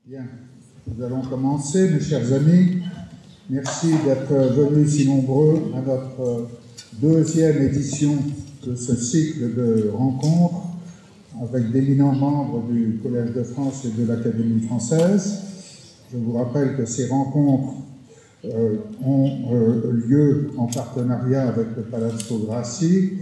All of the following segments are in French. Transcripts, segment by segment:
Bien, nous allons commencer, mes chers amis. Merci d'être venus si nombreux à notre deuxième édition de ce cycle de rencontres avec d'éminents membres du Collège de France et de l'Académie française. Je vous rappelle que ces rencontres ont lieu en partenariat avec le Palazzo Grassi,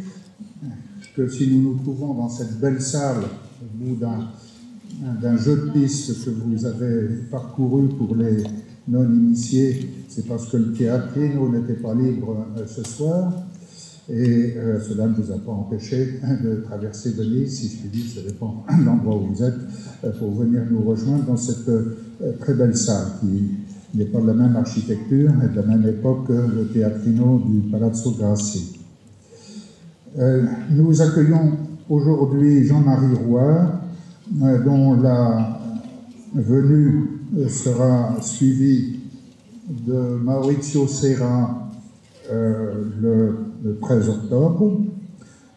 que si nous nous trouvons dans cette belle salle au bout d'un jeu de piste que vous avez parcouru pour les non-initiés, c'est parce que le Teatrino n'était pas libre ce soir, et cela ne vous a pas empêché de traverser Venise, si je puis dire, ça dépend de l'endroit où vous êtes, pour venir nous rejoindre dans cette très belle salle qui n'est pas de la même architecture et de la même époque que le Teatrino du Palazzo Grassi. Nous accueillons aujourd'hui Jean-Marie Rouart, dont la venue sera suivie de Maurizio Serra le 13 octobre.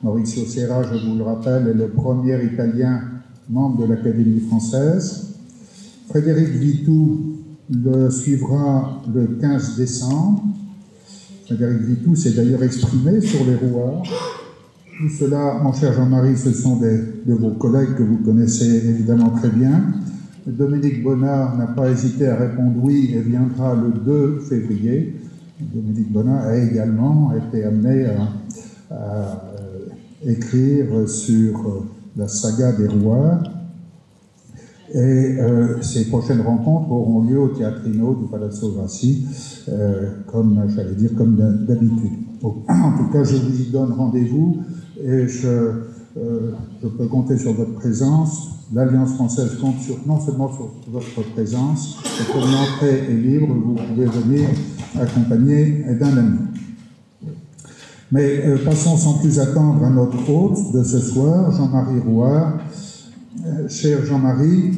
Maurizio Serra, je vous le rappelle, est le premier Italien membre de l'Académie française. Frédéric Vitou le suivra le 15 décembre. Frédéric Vitou s'est d'ailleurs exprimé sur les Rouards. Tout cela, mon cher Jean-Marie, ce sont de vos collègues que vous connaissez évidemment très bien. Dominique Bonnard n'a pas hésité à répondre oui et viendra le 2 février. Dominique Bonnard a également été amené à écrire sur la saga des Rouards. Et ces prochaines rencontres auront lieu au Teatrino du Palazzo Grassi, comme d'habitude. En tout cas, je vous y donne rendez-vous et je peux compter sur votre présence. L'Alliance française compte non seulement sur votre présence, mais comme l'entrée est libre, vous pouvez venir accompagné d'un ami. Mais passons sans plus attendre à notre hôte de ce soir, Jean-Marie Rouart. Cher Jean-Marie,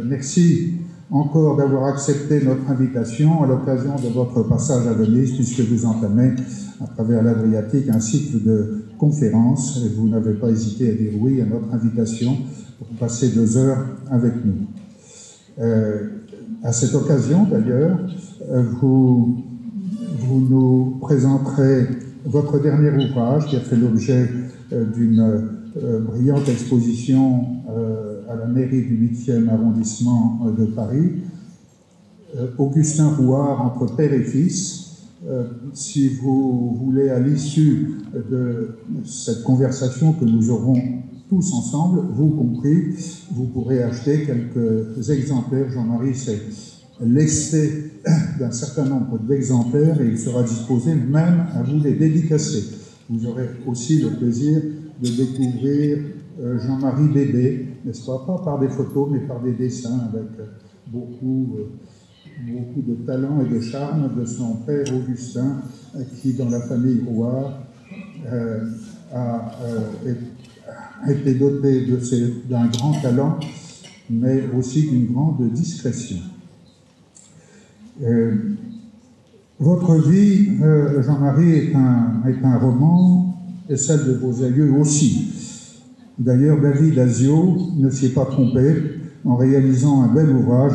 merci encore d'avoir accepté notre invitation à l'occasion de votre passage à Venise, puisque vous entamez à travers l'Adriatique un cycle de conférences et vous n'avez pas hésité à dire oui à notre invitation pour passer 2 heures avec nous. À cette occasion, d'ailleurs, vous nous présenterez votre dernier ouvrage qui a fait l'objet d'une brillante exposition à la mairie du 8e arrondissement de Paris, Augustin Rouart entre père et fils. Si vous voulez, à l'issue de cette conversation que nous aurons tous ensemble, vous compris, vous pourrez acheter quelques exemplaires. Jean-Marie s'est lesté d'un certain nombre d'exemplaires et il sera disposé même à vous les dédicacer. Vous aurez aussi le plaisir de découvrir Jean-Marie Bébé, n'est-ce pas par des photos, mais par des dessins avec beaucoup de talent et de charme de son père Augustin, qui, dans la famille Rouart, a été doté d'un grand talent, mais aussi d'une grande discrétion. Votre vie, Jean-Marie, est un roman, et celle de vos aïeux aussi. D'ailleurs, David Asio ne s'y est pas trompé en réalisant un bel ouvrage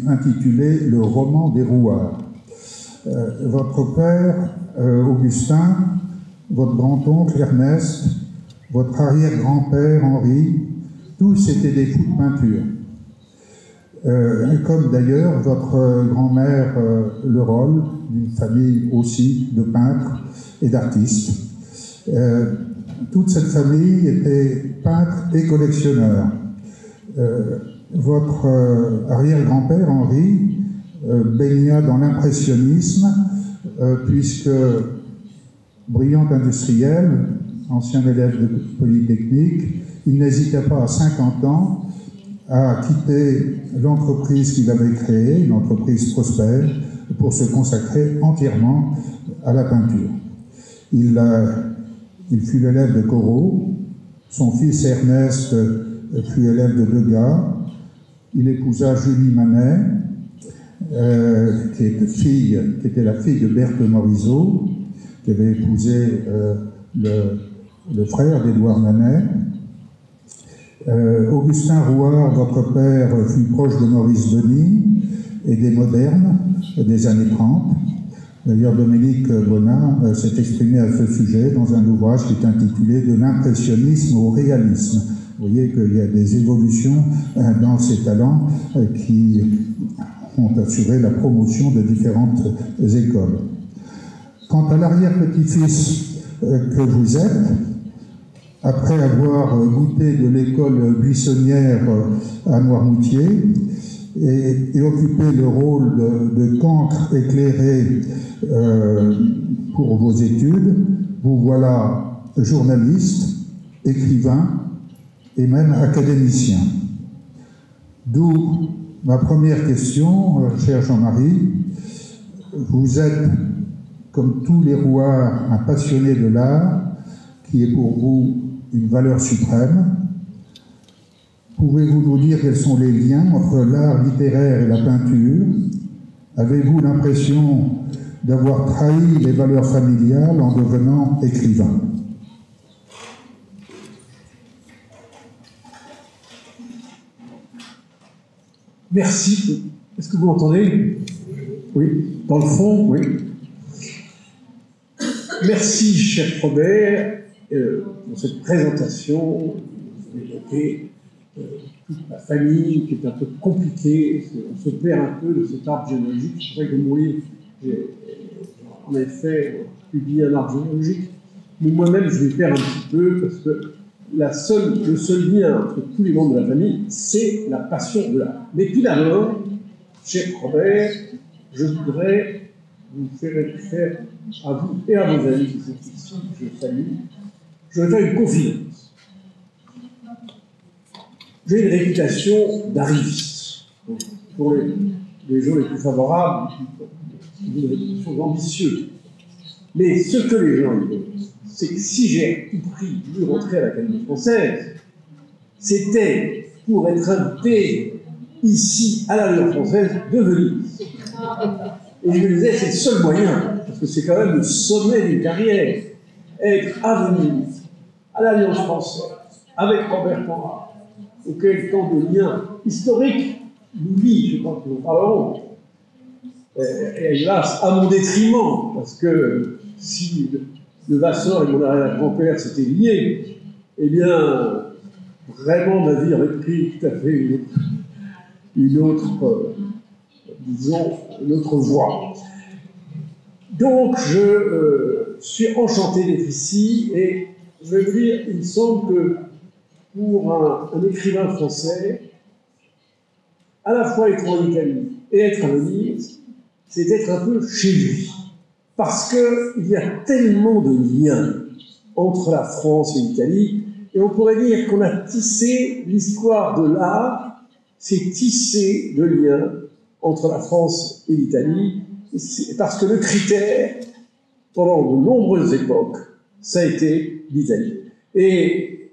intitulé « Le roman des Rouards ». Votre père, Augustin, votre grand-oncle Ernest, votre arrière-grand-père Henri, tous étaient des fous de peinture. Comme d'ailleurs votre grand-mère Leroll, d'une famille aussi de peintres et d'artistes. Toute cette famille était peintre et collectionneur. Votre arrière-grand-père, Henri, baigna dans l'impressionnisme, puisque brillant industriel, ancien élève de Polytechnique, il n'hésitait pas à 50 ans à quitter l'entreprise qu'il avait créée, une entreprise prospère, pour se consacrer entièrement à la peinture. Il fut l'élève de Corot, son fils Ernest fut élève de Degas, il épousa Julie Manet, qui était la fille de Berthe Morisot, qui avait épousé le frère d'Édouard Manet. Augustin Rouart, votre père, fut proche de Maurice Denis et des modernes des années 30. D'ailleurs, Dominique Bonnat s'est exprimé à ce sujet dans un ouvrage qui est intitulé « De l'impressionnisme au réalisme ». Vous voyez qu'il y a des évolutions dans ces talents qui ont assuré la promotion de différentes écoles. Quant à l'arrière-petit-fils que vous êtes, après avoir goûté de l'école buissonnière à Noirmoutier et occupé le rôle de cancre éclairé pour vos études, vous voilà journaliste, écrivain et même académicien. D'où ma première question, cher Jean-Marie. Vous êtes, comme tous les Rouards, un passionné de l'art, qui est pour vous une valeur suprême. Pouvez-vous nous dire quels sont les liens entre l'art littéraire et la peinture? Avez-vous l'impression d'avoir trahi les valeurs familiales en devenant écrivain? Merci. Est-ce que vous m'entendez? Oui. Dans le fond, oui. Merci, cher Robert, pour cette présentation. Vous évoquez toute ma famille, qui est un peu compliquée. On se perd un peu de cet arbre généalogique. C'est vrai que moi, j'ai en effet publié un arbre généalogique, mais moi-même, je m'y perds un petit peu, parce que le seul lien entre tous les membres de la famille, c'est la passion de l'art. Mais tout d'abord, cher Robert, je voudrais vous faire à vous et à vos amis qui sont ici, que je salue, je vais faire une confidence. J'ai une réputation d'arriviste. Pour les gens les plus favorables, j'ai une réputation ambitieuse. Mais ce que les gens veulent, c'est que si j'ai tout pris de rentrer à l'Académie française, c'était pour être invité ici à l'Alliance française de Venise. Et je me disais, c'est le seul moyen, parce que c'est quand même le sommet d'une carrière, être à Venise, à l'Alliance française, avec Robert Conrad, auquel tant de liens historiques nous lient, je pense que nous parlerons. Et hélas, à mon détriment, parce que si le Vasseur et mon arrière-grand-père s'étaient liés, eh bien, vraiment, ma vie aurait pris tout à fait une autre voie. Donc, je suis enchanté d'être ici, et je vais vous dire, il me semble que pour un écrivain français, à la fois être en Italie et être à Venise, c'est être un peu chez lui. Parce qu'il y a tellement de liens entre la France et l'Italie, et on pourrait dire qu'on a tissé l'histoire de l'art, c'est tisser de liens entre la France et l'Italie, parce que le critère, pendant de nombreuses époques, ça a été l'Italie. Et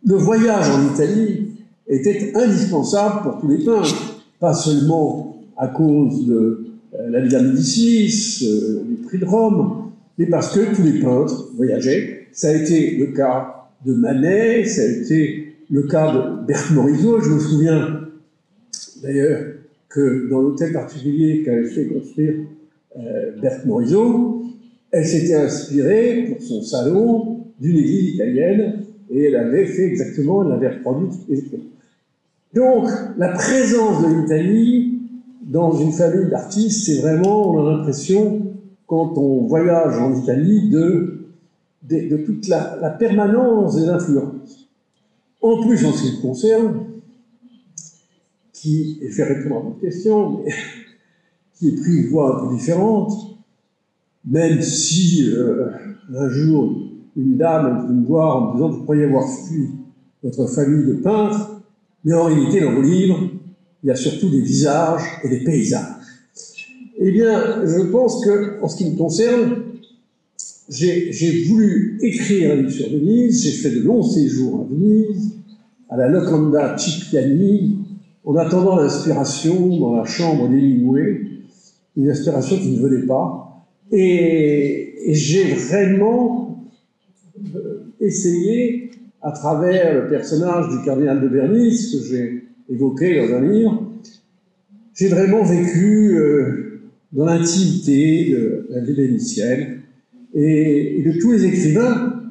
le voyage en Italie était indispensable pour tous les peintres, pas seulement à cause de la Villa Médicis, les prix de Rome, mais parce que tous les peintres voyageaient. Ça a été le cas de Manet, ça a été le cas de Berthe Morisot. Je me souviens d'ailleurs que dans l'hôtel particulier qu'avait fait construire Berthe Morisot, elle s'était inspirée pour son salon d'une église italienne, et elle avait fait exactement, elle l'avait reproduite exactement. Donc, la présence de l'Italie dans une famille d'artistes, c'est vraiment, on a l'impression, quand on voyage en Italie, de toute la permanence des influences. En plus, en ce qui me concerne, qui, et je vais répondre à votre question, mais qui est pris une voie un peu différente, même si un jour, une dame est venue me voir en me disant « Vous croyez avoir fui votre famille de peintres, mais en réalité, dans vos livres, il y a surtout des visages et des paysages. » Eh bien, je pense que, en ce qui me concerne, j'ai voulu écrire un livre sur Venise, j'ai fait de longs séjours à Venise, à la Locanda Cipriani, en attendant l'inspiration dans la chambre d'Hemingway, une inspiration qui ne venait pas. Et j'ai vraiment essayé, à travers le personnage du cardinal de Bernis, que j'ai évoqué dans un livre, j'ai vraiment vécu dans l'intimité de la vie bénitienne et de tous les écrivains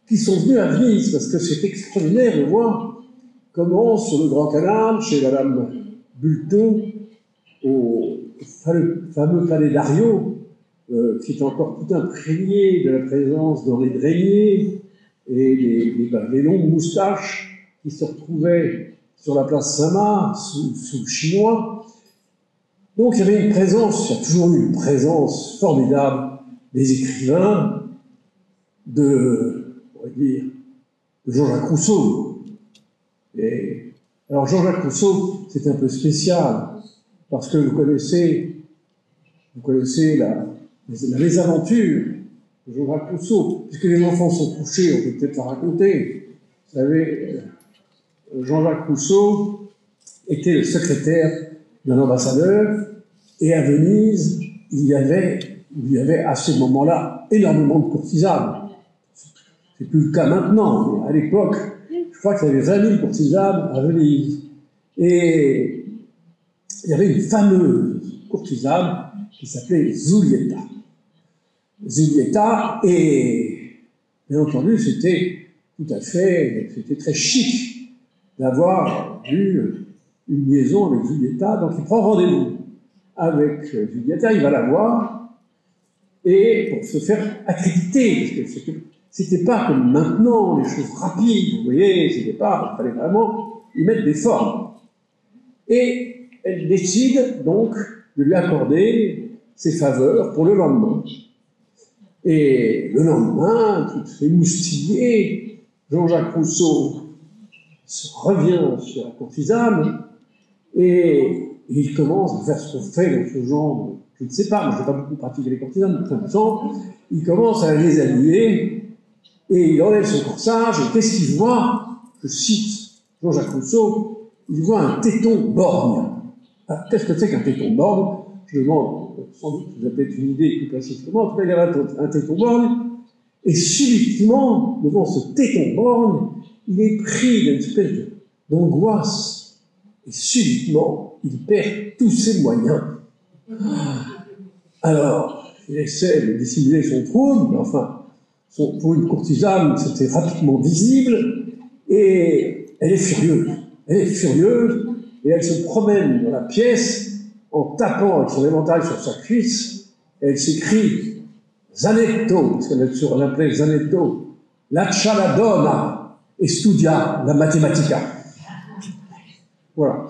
qui sont venus à Venise, parce que c'est extraordinaire de voir comment, sur le Grand Canal, chez Madame Bulto, au fameux palais d'Ario, qui est encore tout imprégné de la présence d'Henri de Régnier et les longues moustaches qui se retrouvaient sur la place Saint-Marc sous le chinois. Donc il y avait une présence, il y a toujours eu une présence formidable des écrivains on va dire, de Jean-Jacques Rousseau. Et alors Jean-Jacques Rousseau, c'est un peu spécial, parce que vous connaissez la mésaventure de Jean-Jacques Rousseau, puisque les enfants sont couchés, on peut peut-être la raconter. Vous savez, Jean-Jacques Rousseau était le secrétaire d'un ambassadeur, et à Venise, il y avait à ce moment-là énormément de courtisanes. C'est plus le cas maintenant, mais à l'époque, je crois qu'il y avait 20 000 courtisanes à Venise. Et il y avait une fameuse courtisane qui s'appelait Zulietta. Zulietta, et bien entendu, c'était très chic d'avoir eu une liaison avec Zulietta. Donc il prend rendez-vous avec Zulietta, il va la voir, et pour se faire accréditer, parce que c'était pas comme maintenant, les choses rapides, vous voyez, il fallait vraiment y mettre des formes. Et elle décide donc de lui accorder ses faveurs pour le lendemain. Et le lendemain, tout émoustillé, Jean-Jacques Rousseau revient sur la courtisane et il commence à faire ce qu'on fait dans ce genre, je ne sais pas, moi je n'ai pas beaucoup pratiqué les courtisanes, mais il commence à les habiller et il enlève son corsage et qu'est-ce qu'il voit? Je cite Jean-Jacques Rousseau, il voit un téton borgne. Qu'est-ce que c'est qu'un téton borgne? Je demande, sans doute vous avez peut-être une idée plus précise que moi, en tout cas il y avait un téton borgne, et subitement, devant ce téton borgne, il est pris d'une espèce d'angoisse, et subitement, il perd tous ses moyens. Alors, il essaie de dissimuler son trouble, mais enfin, pour une courtisane, c'était rapidement visible, et elle est furieuse. Elle est furieuse, et elle se promène dans la pièce en tapant avec son éventail sur sa cuisse, et elle s'écrie « Zanetto », parce qu'elle l'appelait Zanetto, « Lascia la donna e studia la matematica ». Voilà.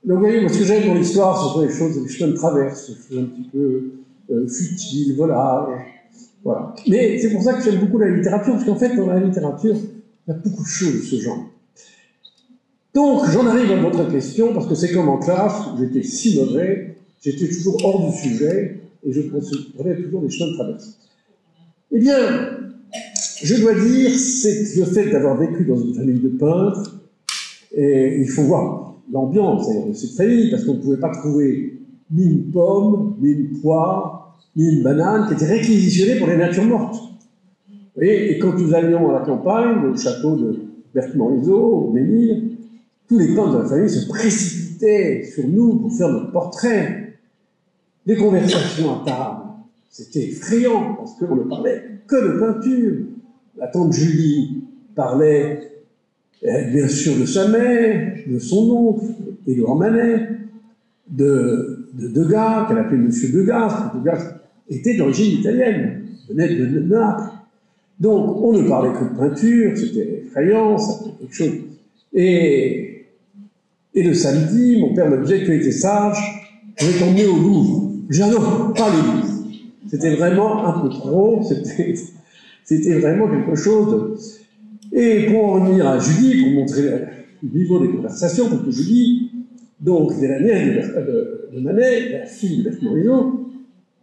Donc vous voyez, moi, ce que j'aime dans l'histoire, ce sont les choses, les chemins de traverse, les choses un petit peu futiles, volages. Voilà. Mais c'est pour ça que j'aime beaucoup la littérature, parce qu'en fait, dans la littérature, il y a beaucoup de choses de ce genre. Donc, j'en arrive à votre question, parce que c'est comme en classe, où j'étais si mauvais, j'étais toujours hors du sujet, et je prenais toujours des chemins de traverse. Eh bien, je dois dire, c'est le fait d'avoir vécu dans une famille de peintres, et il faut voir l'ambiance de cette famille, parce qu'on ne pouvait pas trouver ni une pomme, ni une poire, ni une banane, qui étaient réquisitionnées pour les natures mortes. Vous voyez, et quand nous allions à la campagne, au château de Berthe-Morisot, au Ménil, tous les peintres de la famille se précipitaient sur nous pour faire notre portrait. Les conversations à table, c'était effrayant, parce qu'on ne parlait que de peinture. La tante Julie parlait, bien sûr, de sa mère, de son oncle, Édouard Manet, de Degas, qu'elle appelait Monsieur Degas, parce que Degas était d'origine italienne, venait de Naples. Donc, on ne parlait que de peinture, c'était effrayant, ça fait quelque chose. Et le samedi, mon père me disait que tu étais sage, je vais t'emmener au Louvre. Je dis non, pas le Louvre. C'était vraiment un peu trop, c'était vraiment quelque chose. Et pour en revenir à Julie, pour montrer le niveau des conversations, parce que Julie, donc, c'est la nièce de Manet, la fille de Berthe-Morisot,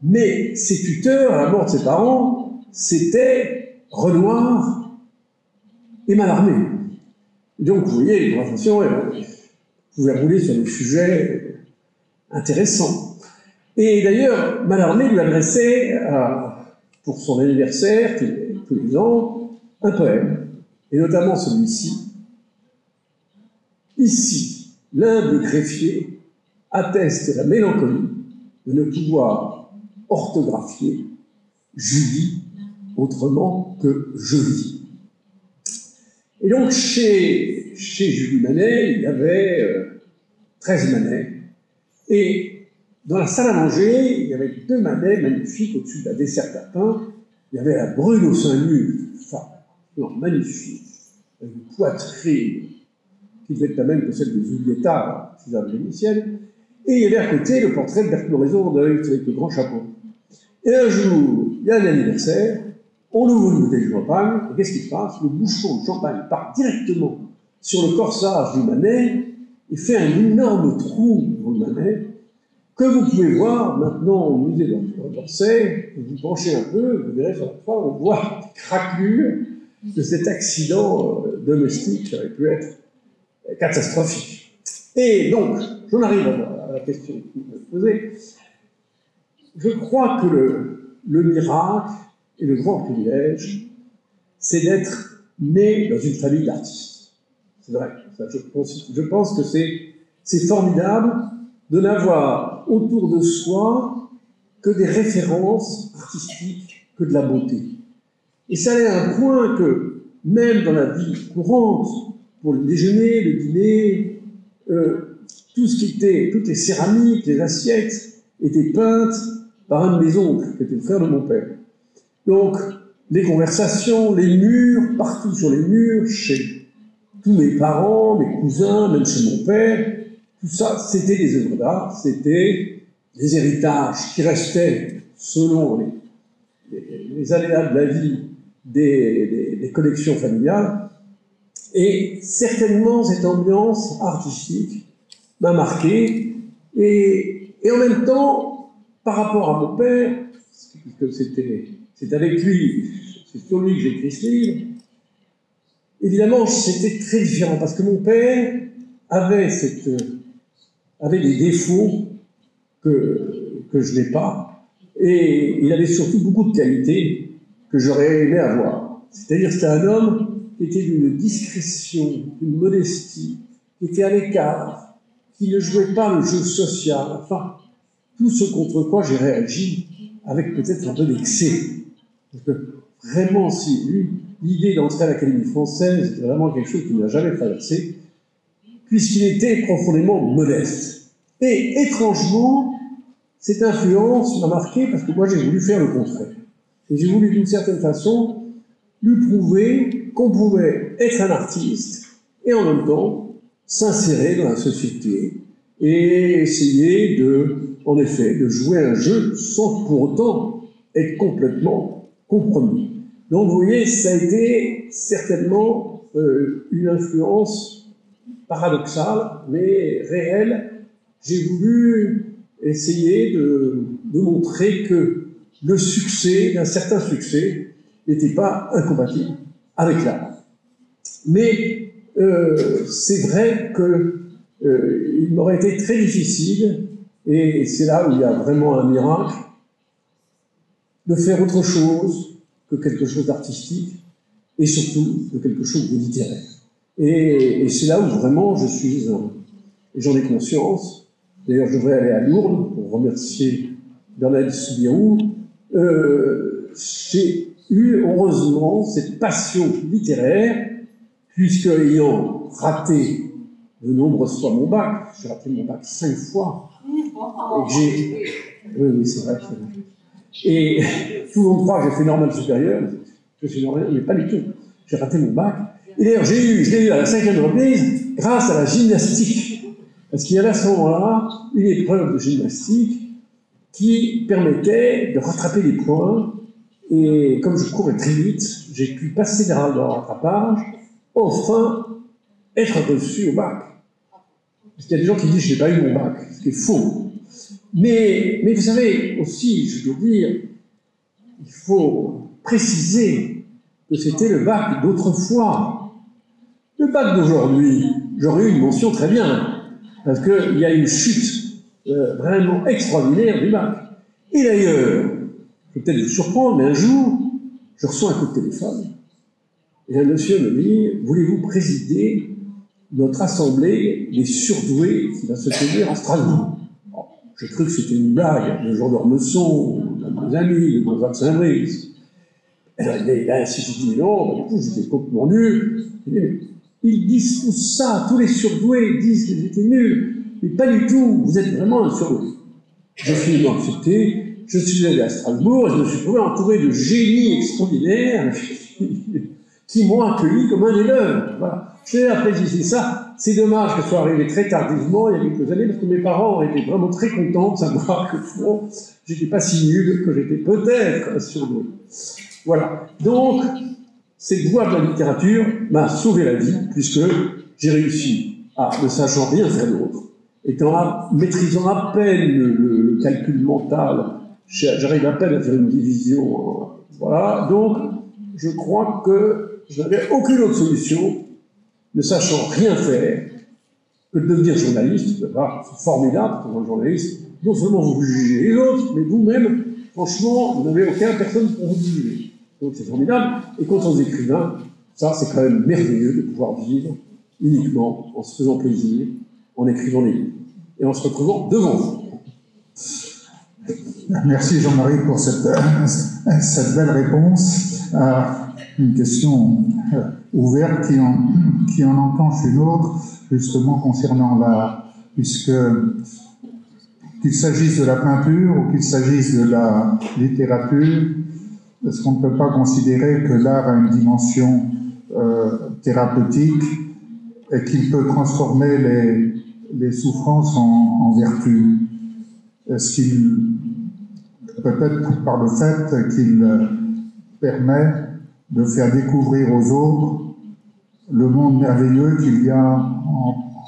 mais ses tuteurs, à la mort de ses parents, c'était Renoir et Mallarmé. Donc, vous voyez, les conversations, vous pouvez rouler sur des sujets intéressants. Et d'ailleurs, Mallarmé lui adressait, pour son anniversaire, tous les ans, un poème. et notamment celui-ci. Ici, l'humble greffier atteste la mélancolie de ne pouvoir orthographier Julie autrement que Jolie. Et donc, chez Julie Manet, il y avait 13 Manet. Et dans la salle à manger, il y avait 2 Manet magnifiques au-dessus de la dessert à pain. Il y avait la brune au sein nu, femme, magnifique, avec une poitrine qui devait être la même que celle de Julietta, Suzanne Vénitienne. Et il y avait à côté le portrait de Berthe Moraison avec le grand chapeau. Et un jour, il y a un anniversaire, on ouvre une bouteille de champagne, et qu'est-ce qui se passe? Le bouchon de champagne part directement sur le corsage du Manet et fait un énorme trou dans le Manet, que vous pouvez voir maintenant au musée d'Orsay. Vous vous penchez un peu, vous verrez sur la fois, on voit des craquelures de cet accident domestique qui aurait pu être catastrophique. Et donc, j'en arrive à la question que vous me posez. Je crois que le miracle et le grand privilège, c'est d'être né dans une famille d'artistes. C'est vrai, ça, je pense que c'est formidable de n'avoir autour de soi que des références artistiques, que de la beauté. Et ça allait à un point que, même dans la vie courante, pour le déjeuner, le dîner, tout ce qui était, toutes les céramiques, les assiettes, étaient peintes par un de mes oncles, qui était le frère de mon père. Donc, les conversations, les murs, partout sur les murs, chez tous mes parents, mes cousins, même chez mon père, tout ça, c'était des œuvres d'art, c'était des héritages qui restaient, selon les aléas de la vie, des collections familiales. Et certainement, cette ambiance artistique m'a marqué. Et en même temps, par rapport à mon père, puisque c'est avec lui, c'est sur lui que j'ai écrit ce livre, évidemment, c'était très différent, parce que mon père avait des défauts que je n'ai pas, et il avait surtout beaucoup de qualités que j'aurais aimé avoir. C'est-à-dire, c'était un homme qui était d'une discrétion, d'une modestie, qui était à l'écart, qui ne jouait pas le jeu social, enfin, tout ce contre quoi j'ai réagi avec peut-être un peu d'excès. Parce que vraiment, si l'idée d'entrer à l'Académie française était vraiment quelque chose qui ne m'a jamais traversé, puisqu'il était profondément modeste. Et étrangement, cette influence m'a marqué parce que moi j'ai voulu faire le contraire. Et j'ai voulu d'une certaine façon lui prouver qu'on pouvait être un artiste et en même temps s'insérer dans la société et essayer en effet, de jouer un jeu sans pour autant être complètement compromis. Donc vous voyez, ça a été certainement une influence paradoxale, mais réelle. J'ai voulu essayer de montrer que le succès, un certain succès, n'était pas incompatible avec l'art. Mais c'est vrai qu'il m'aurait été très difficile, et c'est là où il y a vraiment un miracle, de faire autre chose que quelque chose d'artistique, et surtout de quelque chose de littéraire. Et c'est là où vraiment je suis, et j'en ai conscience. D'ailleurs, je devrais aller à Lourdes pour remercier Bernadette Soubirous. J'ai eu, heureusement, cette passion littéraire, puisque ayant raté de nombreuses fois mon bac, j'ai raté mon bac 5 fois, et oui, c'est vrai. Et tout le monde croit que j'ai fait normal supérieur, je suis normal, mais pas du tout. J'ai raté mon bac. Et d'ailleurs, je l'ai eu à la 5e reprise grâce à la gymnastique. Parce qu'il y avait à ce moment-là une épreuve de gymnastique qui permettait de rattraper les points. Et comme je courais très vite, j'ai pu passer dans le rattrapage, enfin être reçu au bac. Parce qu'il y a des gens qui disent que je n'ai pas eu mon bac, ce qui est faux. Mais vous savez, aussi, je dois dire, il faut préciser que c'était le bac d'autrefois. Le bac d'aujourd'hui, j'aurais eu une mention très bien, parce qu'il y a une chute vraiment extraordinaire du bac. Et d'ailleurs, je vais peut-être vous surprendre, mais un jour, je reçois un coup de téléphone, Et un monsieur me dit, voulez-vous présider notre assemblée des surdoués qui va se tenir à Strasbourg? J'ai cru que c'était une blague, le genre d'Ormesson, de mes amis, de Gonzague Saint-Brice. Et là, si je dis non, du coup, j'étais complètement nul. Ils disent tout ça, tous les surdoués disent qu'ils étaient nuls, mais pas du tout, vous êtes vraiment un surdoué. J'ai finalement accepté, je suis allé à Strasbourg et je me suis trouvé entouré de génies extraordinaires qui m'ont accueilli comme un élève. Voilà. J'ai apprécié ça. C'est dommage que ce soit arrivé très tardivement, il y a quelques années, parce que mes parents étaient vraiment très contents de savoir que bon, j'étais pas si nul, que j'étais peut-être un surdoué. Voilà. Donc, cette voie de la littérature m'a sauvé la vie, puisque j'ai réussi à, ne sachant rien faire d'autre, maîtrisant à peine le calcul mental, j'arrive à peine à faire une division. Voilà. Donc, je crois que je n'avais aucune autre solution, ne sachant rien faire, que de devenir journaliste. C'est formidable pour un journaliste. Non seulement vous jugez les autres, mais vous-même, franchement, vous n'avez aucune personne pour vous juger. Donc c'est formidable. Et quand on est écrivain, ça c'est quand même merveilleux de pouvoir vivre uniquement en se faisant plaisir, en écrivant des livres et en se retrouvant devant vous. Merci Jean-Marie pour cette belle réponse à une question ouverte qui en enclenche une autre, justement concernant l'art, puisque qu'il s'agisse de la peinture ou qu'il s'agisse de la littérature, est-ce qu'on ne peut pas considérer que l'art a une dimension thérapeutique et qu'il peut transformer les souffrances en vertu? Est-ce qu'il, peut-être par le fait qu'il permet de faire découvrir aux autres le monde merveilleux qu'il y a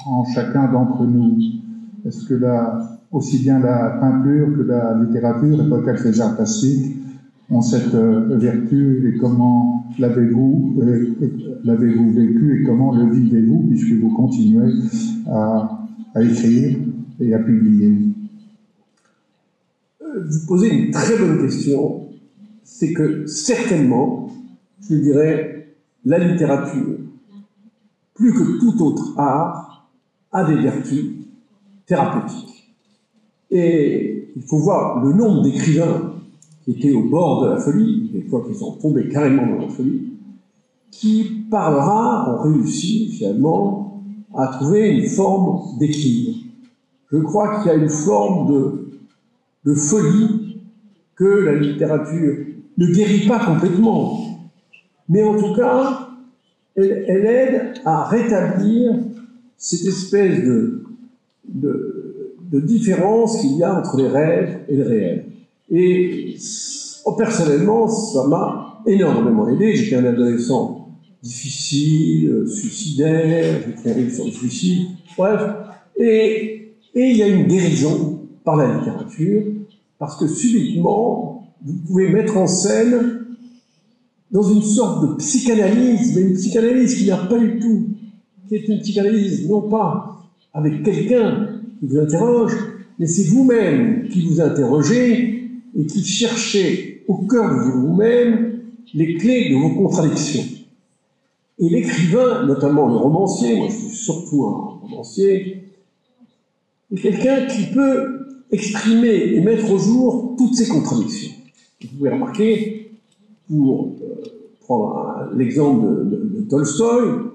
en chacun d'entre nous? Est-ce que aussi bien la peinture que la littérature et peut-être les arts plastiques ont cette vertu, et comment l'avez-vous vécu et comment le vivez-vous puisque vous continuez à écrire et à publier? Vous posez une très bonne question. C'est que certainement, je dirais, la littérature, plus que tout autre art, a des vertus thérapeutiques. Et il faut voir le nombre d'écrivains qui étaient au bord de la folie, des fois qui sont tombés carrément dans la folie, qui, par leur art, ont réussi, finalement, à trouver une forme d'équilibre. Je crois qu'il y a une forme de folie que la littérature ne guérit pas complètement, mais en tout cas, elle aide à rétablir cette espèce de différence qu'il y a entre les rêves et le réel. Et personnellement, ça m'a énormément aidé. J'étais un adolescent difficile, suicidaire, j'ai écrit un livre sur le suicide, bref. Et il y a une guérison par la littérature, parce que subitement, vous pouvez mettre en scène dans une sorte de psychanalyse, mais une psychanalyse qui n'a pas du tout, qui est une psychanalyse non pas avec quelqu'un qui vous interroge, mais c'est vous-même qui vous interrogez et qui cherchez au cœur de vous-même les clés de vos contradictions. Et l'écrivain, notamment le romancier, moi je suis surtout un romancier, est quelqu'un qui peut exprimer et mettre au jour toutes ces contradictions. Vous pouvez remarquer, pour prendre l'exemple de Tolstoï,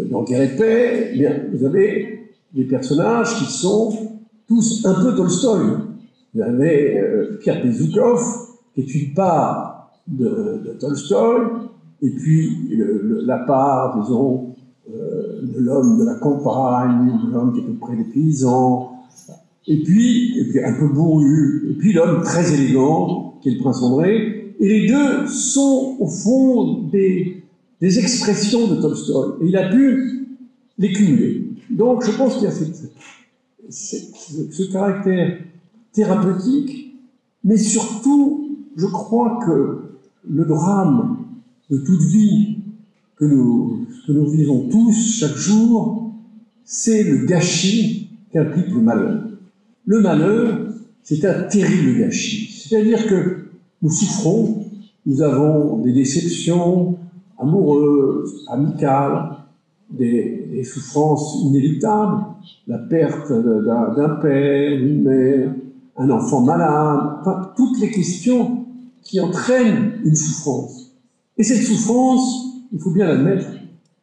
dans Guerre et Paix, eh bien, vous avez des personnages qui sont tous un peu Tolstoï. Vous avez Pierre Bezoukov, qui est une part de Tolstoï, et puis la part, disons, de l'homme de la campagne, de l'homme qui est auprès des paysans, et puis un peu bourru, et puis l'homme très élégant, qui est le prince André, et les deux sont, au fond, des expressions de Tolstoï, et il a pu les cumuler. Donc, je pense qu'il y a ce caractère thérapeutique, mais surtout, je crois que le drame de toute vie que nous vivons tous chaque jour, c'est le gâchis qu'implique le malheur. Le malheur, c'est un terrible gâchis. C'est-à-dire que nous souffrons, nous avons des déceptions, amoureuses, amicales, des souffrances inéluctables, la perte d'un père, d'une mère, un enfant malade, enfin, toutes les questions qui entraînent une souffrance. Et cette souffrance, il faut bien l'admettre,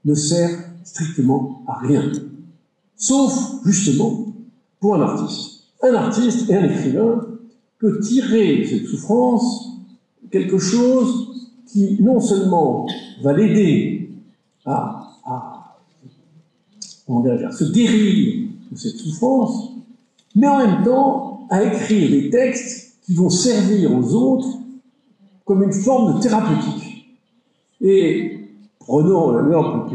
ne sert strictement à rien. Sauf, justement, pour un artiste. Un artiste et un écrivain peut tirer de cette souffrance quelque chose qui, non seulement va l'aider à se guérir de cette souffrance, mais en même temps à écrire des textes qui vont servir aux autres comme une forme de thérapeutique. Et prenons l'exemple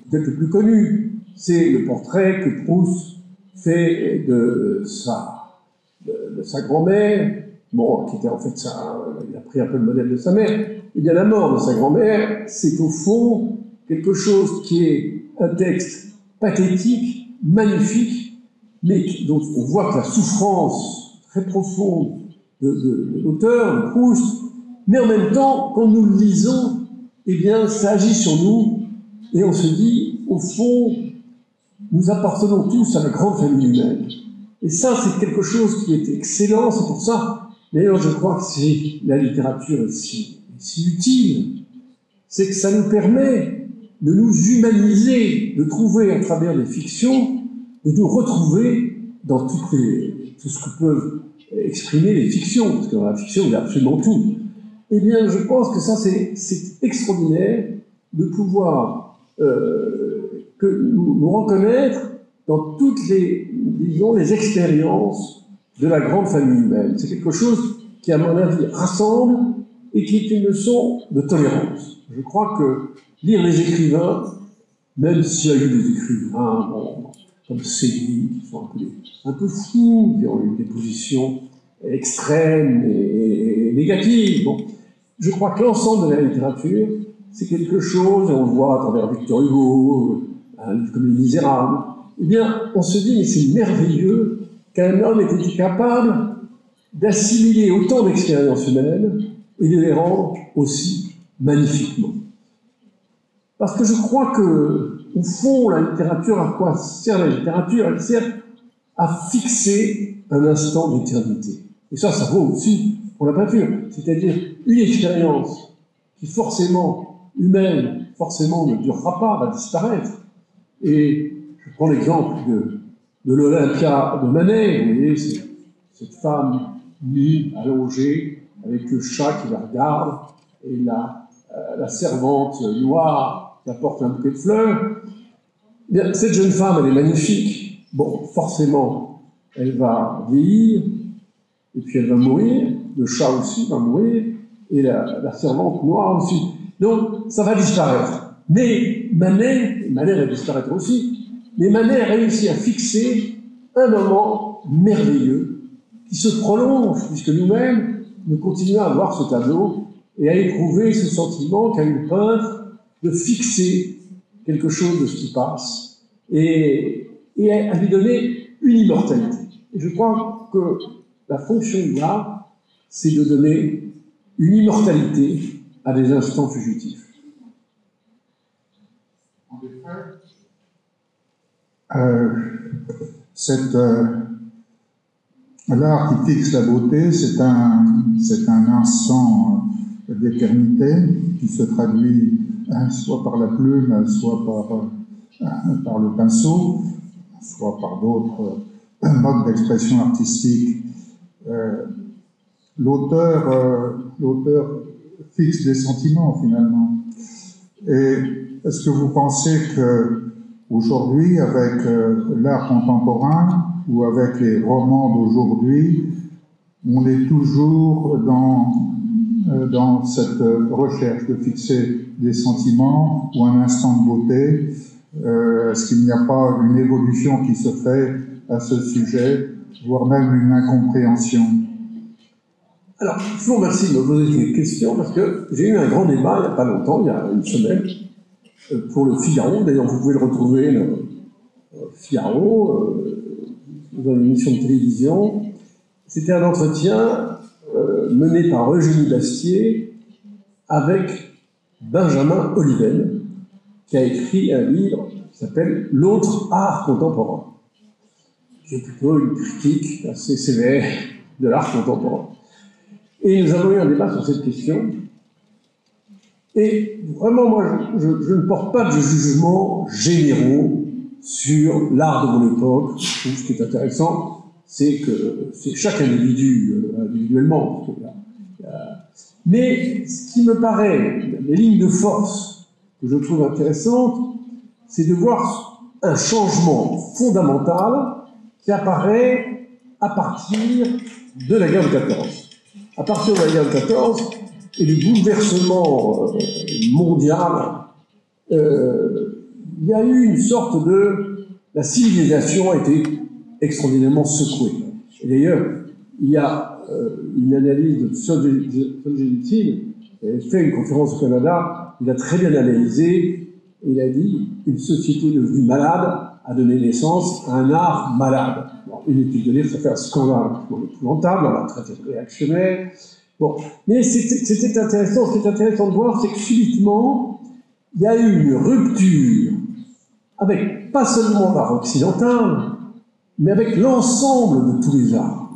peut-être le plus connu, c'est le portrait que Proust fait de sa grand-mère, bon, qui était en fait il a pris un peu le modèle de sa mère. Et bien la mort de sa grand-mère, c'est au fond quelque chose qui est un texte pathétique, magnifique, mais dont on voit que la souffrance très profonde de l'auteur, de Proust, mais en même temps, quand nous le lisons, eh bien, ça agit sur nous, et on se dit, au fond, nous appartenons tous à la grande famille humaine. Et ça, c'est quelque chose qui est excellent, c'est pour ça, d'ailleurs, je crois que la littérature est si utile, c'est que ça nous permet de nous humaniser, de trouver à travers les fictions, de nous retrouver dans tout ce que peuvent exprimer les fictions, parce que dans la fiction, il y a absolument tout. Eh bien, je pense que ça, c'est extraordinaire de pouvoir nous reconnaître dans toutes les expériences de la grande famille humaine. C'est quelque chose qui, à mon avis, rassemble et qui est une leçon de tolérance. Je crois que lire les écrivains, même s'il y a eu des écrivains comme Céline, qui sont un peu fous, qui ont eu des positions extrêmes et négatives, bon, je crois que l'ensemble de la littérature, c'est quelque chose, et on le voit à travers Victor Hugo, un livre comme Les Misérables, eh bien, on se dit, mais c'est merveilleux qu'un homme ait été capable d'assimiler autant d'expériences humaines et de les rendre aussi magnifiquement. Parce que je crois que, au fond, la littérature, à quoi sert la littérature? Elle sert à fixer un instant d'éternité. Et ça vaut aussi pour la peinture. C'est-à-dire une expérience qui, forcément, humaine, forcément ne durera pas, va disparaître. Et je prends l'exemple de l'Olympia de Manet. Vous voyez, c'est cette femme nue, allongée, avec le chat qui la regarde, et la servante noire qui apporte un bouquet de fleurs. Bien, cette jeune femme, elle est magnifique. Bon, forcément, elle va vieillir, et puis elle va mourir. Le chat aussi va mourir, et la servante noire aussi. Donc, ça va disparaître. Mais Manet va disparaître aussi, mais Manet a réussi à fixer un moment merveilleux qui se prolonge, puisque nous-mêmes, nous continuons à voir ce tableau et à éprouver ce sentiment qu'a eu le peintre de fixer quelque chose de ce qui passe et à lui donner une immortalité. Et je crois que la fonction de l'art, c'est de donner une immortalité à des instants fugitifs. L'art qui fixe la beauté, c'est un instant d'éternité qui se traduit soit par la plume, soit par le pinceau, soit par d'autres modes d'expression artistique. L'auteur fixe des sentiments, finalement. Et est-ce que vous pensez qu'aujourd'hui, avec l'art contemporain, ou avec les romans d'aujourd'hui, on est toujours dans cette recherche de fixer des sentiments ou un instant de beauté? Est-ce qu'il n'y a pas une évolution qui se fait à ce sujet, voire même une incompréhension? Alors, je vous remercie de me poser cette question, parce que j'ai eu un grand débat il n'y a pas longtemps, il y a une semaine, pour le Figaro. D'ailleurs, vous pouvez le retrouver, le Figaro, dans une émission de télévision. C'était un entretien mené par Eugénie Bastier avec Benjamin Oliven, qui a écrit un livre qui s'appelle « L'autre art contemporain », qui est plutôt une critique assez sévère de l'art contemporain. Et nous avons eu un débat sur cette question. Et vraiment, moi, je ne porte pas de jugements généraux sur l'art de mon époque. Je trouve ce qui est intéressant, c'est que c'est chaque individu individuellement. Mais ce qui me paraît, les lignes de force que je trouve intéressantes, c'est de voir un changement fondamental qui apparaît à partir de la guerre de 14. À partir de la guerre de 14 et du bouleversement mondial, il y a eu une sorte de... La civilisation a été extraordinairement secouée. Et d'ailleurs, il y a une analyse de Solzhenitsyn, qui avait fait une conférence au Canada, il a très bien analysé, et il a dit une société devenue malade a donné naissance à un art malade. Bon, inutile de dire, ça fait un scandale épouvantable, on l'a traité de réactionnaire. Bon, mais c'était intéressant. Ce qui est intéressant de voir, c'est que subitement, il y a eu une rupture avec pas seulement l'art occidental, mais avec l'ensemble de tous les arts.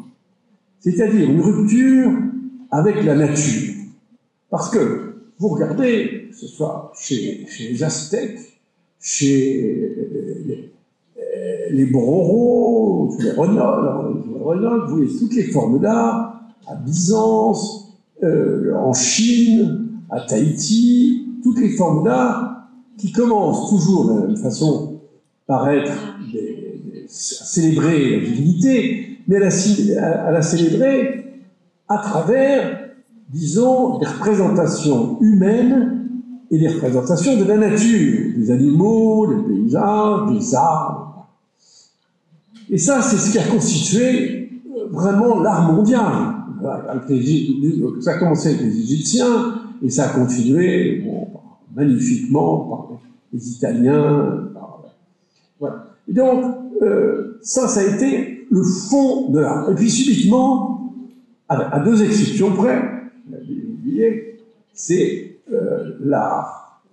C'est-à-dire une rupture avec la nature. Parce que, vous regardez, que ce soit chez les Aztèques, chez les Bororos, les Renols, vous voyez toutes les formes d'art, à Byzance, en Chine, à Tahiti, toutes les formes d'art qui commencent toujours de la même façon par être à célébrer la divinité, mais à la célébrer à travers, disons, des représentations humaines et des représentations de la nature, des animaux, des paysages, des arbres. Et ça, c'est ce qui a constitué vraiment l'art mondial. Ça a commencé avec les Égyptiens, et ça a continué magnifiquement par les Italiens. Voilà. Et donc, ça a été le fond de l'art. Et puis subitement, à deux exceptions près, vous l'avez oublié, c'est l'art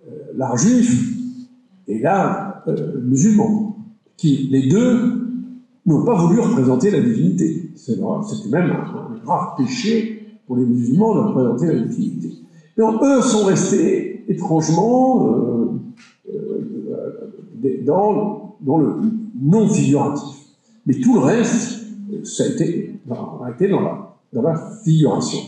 juif et l'art musulman, qui, les deux, n'ont pas voulu représenter la divinité. C'était même un grave péché pour les musulmans de représenter la divinité. Donc, eux sont restés étrangement dans le non-figuratif. Mais tout le reste, ça a été dans la figuration.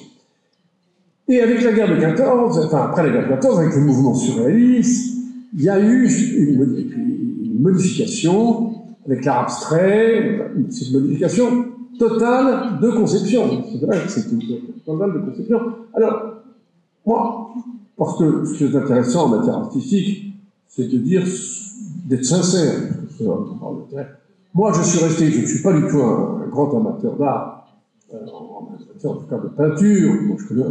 Et avec la guerre de 14, enfin après la guerre de 14, avec le mouvement surréaliste, il y a eu une modification avec l'art abstrait, c'est une modification totale de conception. C'est vrai que c'est une totale de conception. Alors, moi, parce que ce qui est intéressant en matière artistique, c'est de dire, d'être sincère. Moi, je suis resté, je ne suis pas du tout un grand amateur d'art, en tout cas de peinture. Moi, je connais,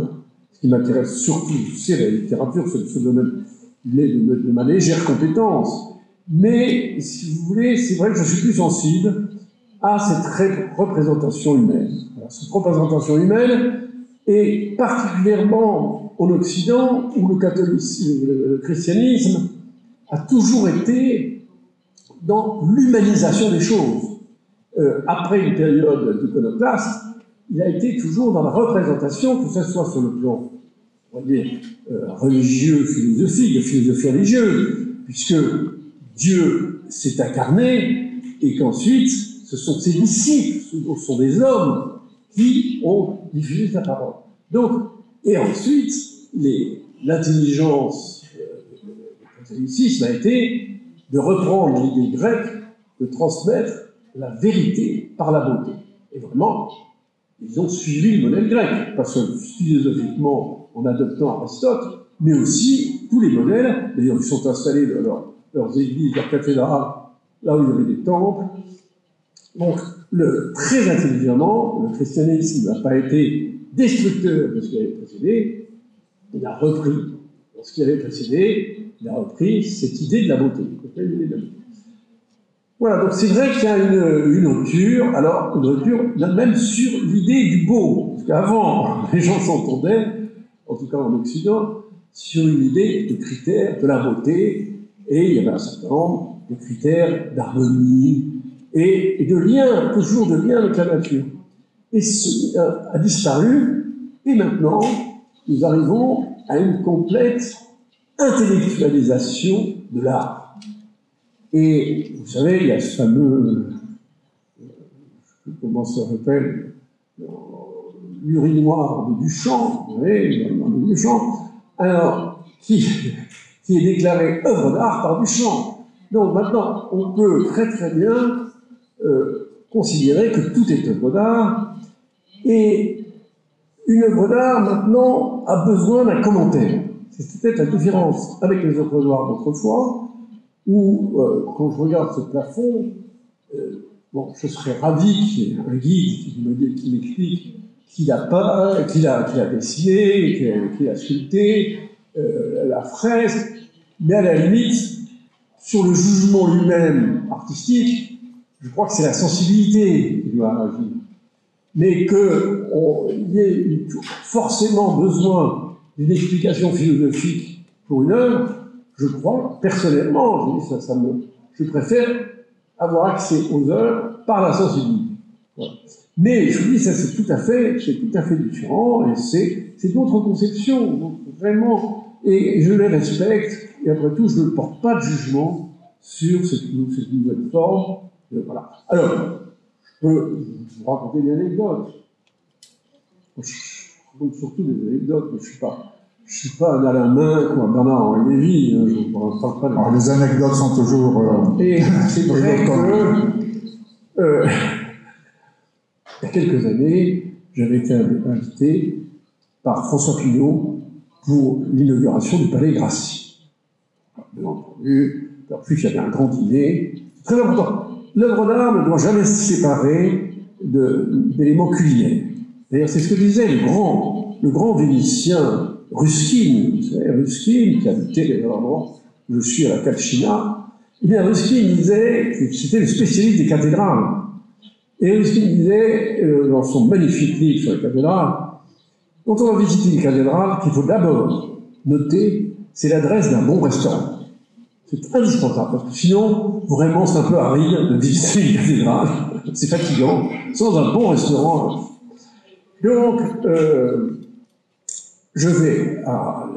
ce qui m'intéresse surtout, c'est la littérature, c'est ce domaine de ma légère compétence. Mais, si vous voulez, c'est vrai que je suis plus sensible à cette représentation humaine. Voilà, cette représentation humaine, et particulièrement en Occident, où le christianisme a toujours été dans l'humanisation des choses. Après une période d'iconoclaste, il a été toujours dans la représentation, que ce soit sur le plan, on va dire, religieux, philosophique, de philosophie religieuse, puisque Dieu s'est incarné, et qu'ensuite, ce sont ses disciples, ce sont des hommes qui ont diffusé sa parole. Donc, et ensuite, l'intelligence du catholicisme a été de reprendre l'idée grecque, de transmettre la vérité par la beauté. Et vraiment, ils ont suivi le modèle grec, pas seulement philosophiquement en adoptant Aristote, mais aussi tous les modèles. D'ailleurs, ils sont installés dans leurs églises, leurs cathédrales, là où il y avait des temples. Donc, très intelligemment, le christianisme n'a pas été destructeur de ce qui avait précédé, il a repris, dans ce qui avait précédé, il a repris cette idée de la beauté. Voilà, donc c'est vrai qu'il y a une rupture, alors une rupture même sur l'idée du beau, parce qu'avant, les gens s'entendaient, en tout cas en Occident, sur une idée de critères de la beauté, et il y avait un certain nombre de critères d'harmonie et de lien, toujours de lien avec la nature. Et ce a disparu, et maintenant, nous arrivons à une complète intellectualisation de l'art. Et vous savez, il y a ce fameux, comment ça s'appelle, l'urinoir de Duchamp, vous voyez, l'urinoir de Duchamp, alors, qui est déclaré œuvre d'art par Duchamp. Donc maintenant, on peut très très bien considérer que tout est œuvre d'art, et une œuvre d'art, maintenant, a besoin d'un commentaire. C'est peut-être la différence avec les œuvres d'art d'autrefois, où, quand je regarde ce plafond, bon, je serais ravi qu'il y ait un guide qui m'explique qui l'a dessiné, qui l'a sculpté, la fresque, mais à la limite, sur le jugement lui-même artistique, je crois que c'est la sensibilité qui doit agir. Mais qu'il y ait forcément besoin d'une explication philosophique pour une œuvre, je crois, personnellement, je préfère avoir accès aux œuvres par la sensibilité. Voilà. Mais je vous dis, ça c'est tout à fait différent, et c'est d'autres conceptions, donc vraiment, et je les respecte, et après tout, je ne porte pas de jugement sur cette nouvelle forme. Voilà. Alors, je peux vous raconter une anecdote. Donc surtout des anecdotes, mais je ne suis pas un Alain Minck ou un Bernard-Henri Lévy, hein, je ne parle pas de... Alors, les anecdotes sont toujours... Et c'est vrai que... il y a quelques années, j'avais été invité par François Pinault pour l'inauguration du Palais Grassi. Bien entendu, en plus il y avait un grand dîner. Très important. L'œuvre d'art ne doit jamais se séparer d'éléments culinaires. D'ailleurs, c'est ce que disait le grand Vénitien Ruskin. Vous savez, Ruskin, qui habitait l'endroit où je suis à la Calcina. Eh bien, Ruskin disait que c'était le spécialiste des cathédrales. Et Ruskin disait, dans son magnifique livre sur les cathédrales, quand on va visiter une cathédrale, qu'il faut d'abord noter, c'est l'adresse d'un bon restaurant. C'est indispensable, parce que sinon, vraiment, c'est un peu aride de visiter une cathédrale. C'est fatigant, sans un bon restaurant. Donc, je vais à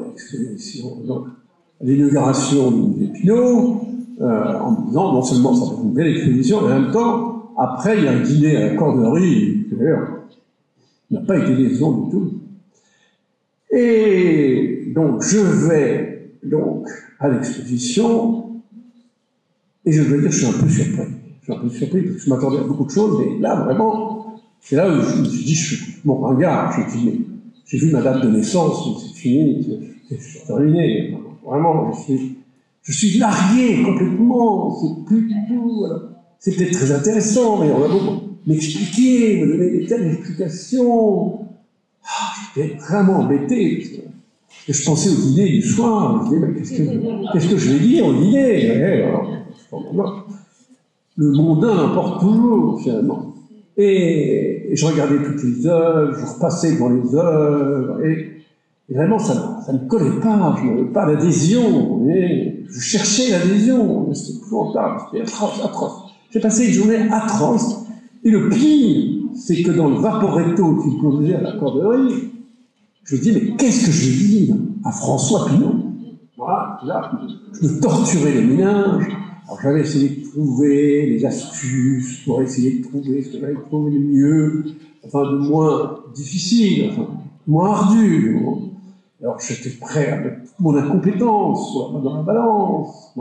l'inauguration du Pinault, en me disant, non seulement ça va être une belle exposition, mais en même temps, après, il y a un dîner à la Corderie, qui d'ailleurs n'a pas été décevant du tout. Et donc, je vais à l'exposition, et je dois dire que je suis un peu surpris. Je suis un peu surpris parce que je m'attendais à beaucoup de choses, mais là, vraiment, c'est là où je me suis dit, je suis bon, un gars, j'ai vu ma date de naissance, c'est fini, c'est terminé. Vraiment, je suis largué complètement, c'est plus du tout, voilà. C'est peut-être très intéressant, mais on va beaucoup m'expliquer, me donner des telles explications. J'étais vraiment embêté, parce que je pensais au dîner du soir, je me disais, mais qu'est-ce que je vais dire au dîner? Alors, le mondain l'emporte toujours, finalement. Et je regardais toutes les œuvres, je repassais devant les œuvres, et vraiment, ça ne collait pas, je n'avais pas l'adhésion, je cherchais l'adhésion, c'était épouvantable, c'était atroce. J'ai passé une journée atroce, et le pire, c'est que dans le vaporetto qui me conduisait à la Corderie, je me dis, mais qu'est-ce que je vais dire à François Pinault? Voilà, là, je me torturais les méninges. Alors j'avais essayé de trouver les astuces pour essayer de trouver ce que j'avais trouvé le mieux, enfin de moins difficile, enfin moins ardu. Alors j'étais prêt à mettre toute mon incompétence dans la balance.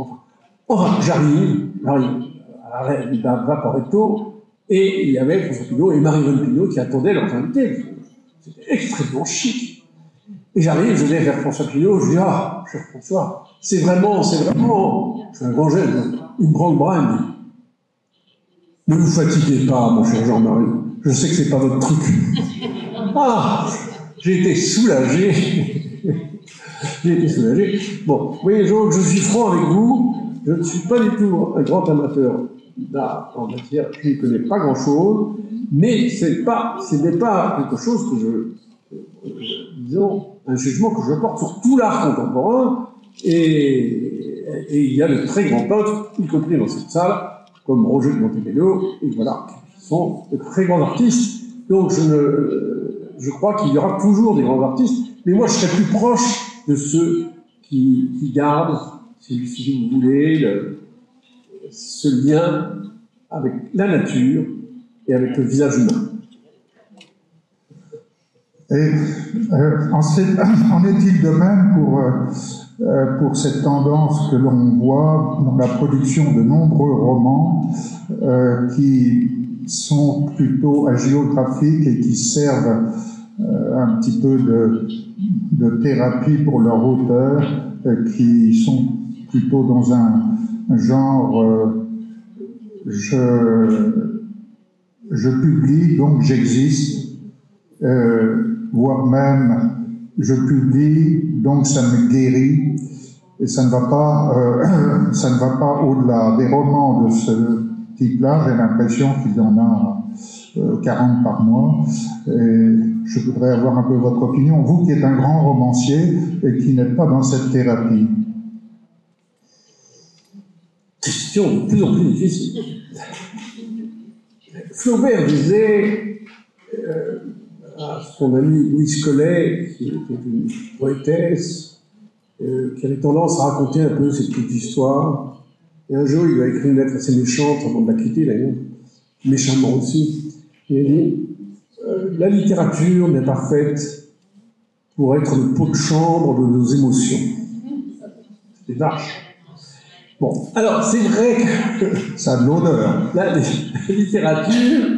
Enfin, j'arrive à l'arrêt d'un vaporetto, et il y avait François Pinault et Marie-Vonne Pinault qui attendaient leurs invités. C'était extrêmement chic. Et j'arrive, je vais vers François Pinault, je dis, ah, cher François, c'est vraiment, je suis un grand jeune, il me prend le bras, il me dit, ne vous fatiguez pas, mon cher Jean-Marie, je sais que c'est pas votre truc. Ah, j'ai été soulagé. Bon, vous voyez, donc, je suis franc avec vous, je ne suis pas du tout un grand amateur d'art en matière, je ne connais pas grand-chose, mais ce n'est pas quelque chose que je disons, un jugement que je porte sur tout l'art contemporain, et il y a de très grands peintres, y compris dans cette salle, comme Roger de Montebello, et voilà, qui sont de très grands artistes. Donc je crois qu'il y aura toujours des grands artistes, mais moi je serais plus proche de ceux qui gardent, si vous voulez, ce lien avec la nature et avec le visage humain. Et en est-il de même pour cette tendance que l'on voit dans la production de nombreux romans qui sont plutôt hagiographiques et qui servent un petit peu de thérapie pour leur auteur, qui sont plutôt dans un genre je publie, donc j'existe, voire même je publie, donc ça me guérit, et ça ne va pas au-delà. Des romans de ce type-là, j'ai l'impression qu'il y en a 40 par mois, et je voudrais avoir un peu votre opinion, vous qui êtes un grand romancier et qui n'êtes pas dans cette thérapie. Question de plus en plus difficile. Flaubert disait à son ami Louise Collet, qui était une poétesse, qui avait tendance à raconter un peu cette petite histoire. Et un jour, il lui a écrit une lettre assez méchante avant de la quitter, d'ailleurs, méchamment aussi. Il a dit la littérature n'est pas faite pour être le pot de chambre de nos émotions. C'est vache. Bon, alors c'est vrai que ça a de l'odeur. La littérature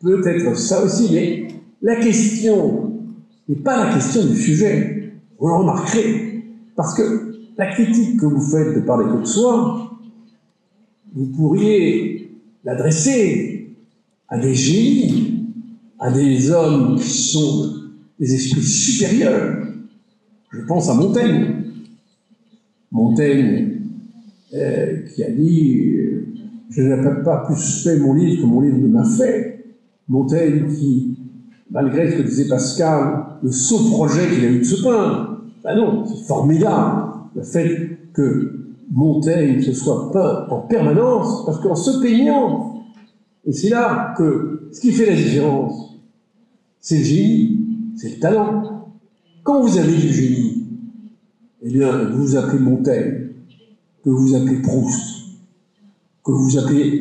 peut être ça aussi, mais la question n'est pas la question du sujet. Vous le remarquerez, parce que la critique que vous faites de parler que de soi, vous pourriez l'adresser à des génies, à des hommes qui sont des esprits supérieurs. Je pense à Montaigne. Montaigne qui a dit je n'ai pas plus fait mon livre que mon livre ne m'a fait. Montaigne qui, malgré ce que disait Pascal, le sot projet qu'il a eu de se peindre, ben non, c'est formidable le fait que Montaigne se soit peint en permanence, parce qu'en se peignant, et c'est là que ce qui fait la différence, c'est le génie, c'est le talent. Quand vous avez du génie, eh bien, vous vous appelez Montaigne, que vous appelez Proust, que vous appelez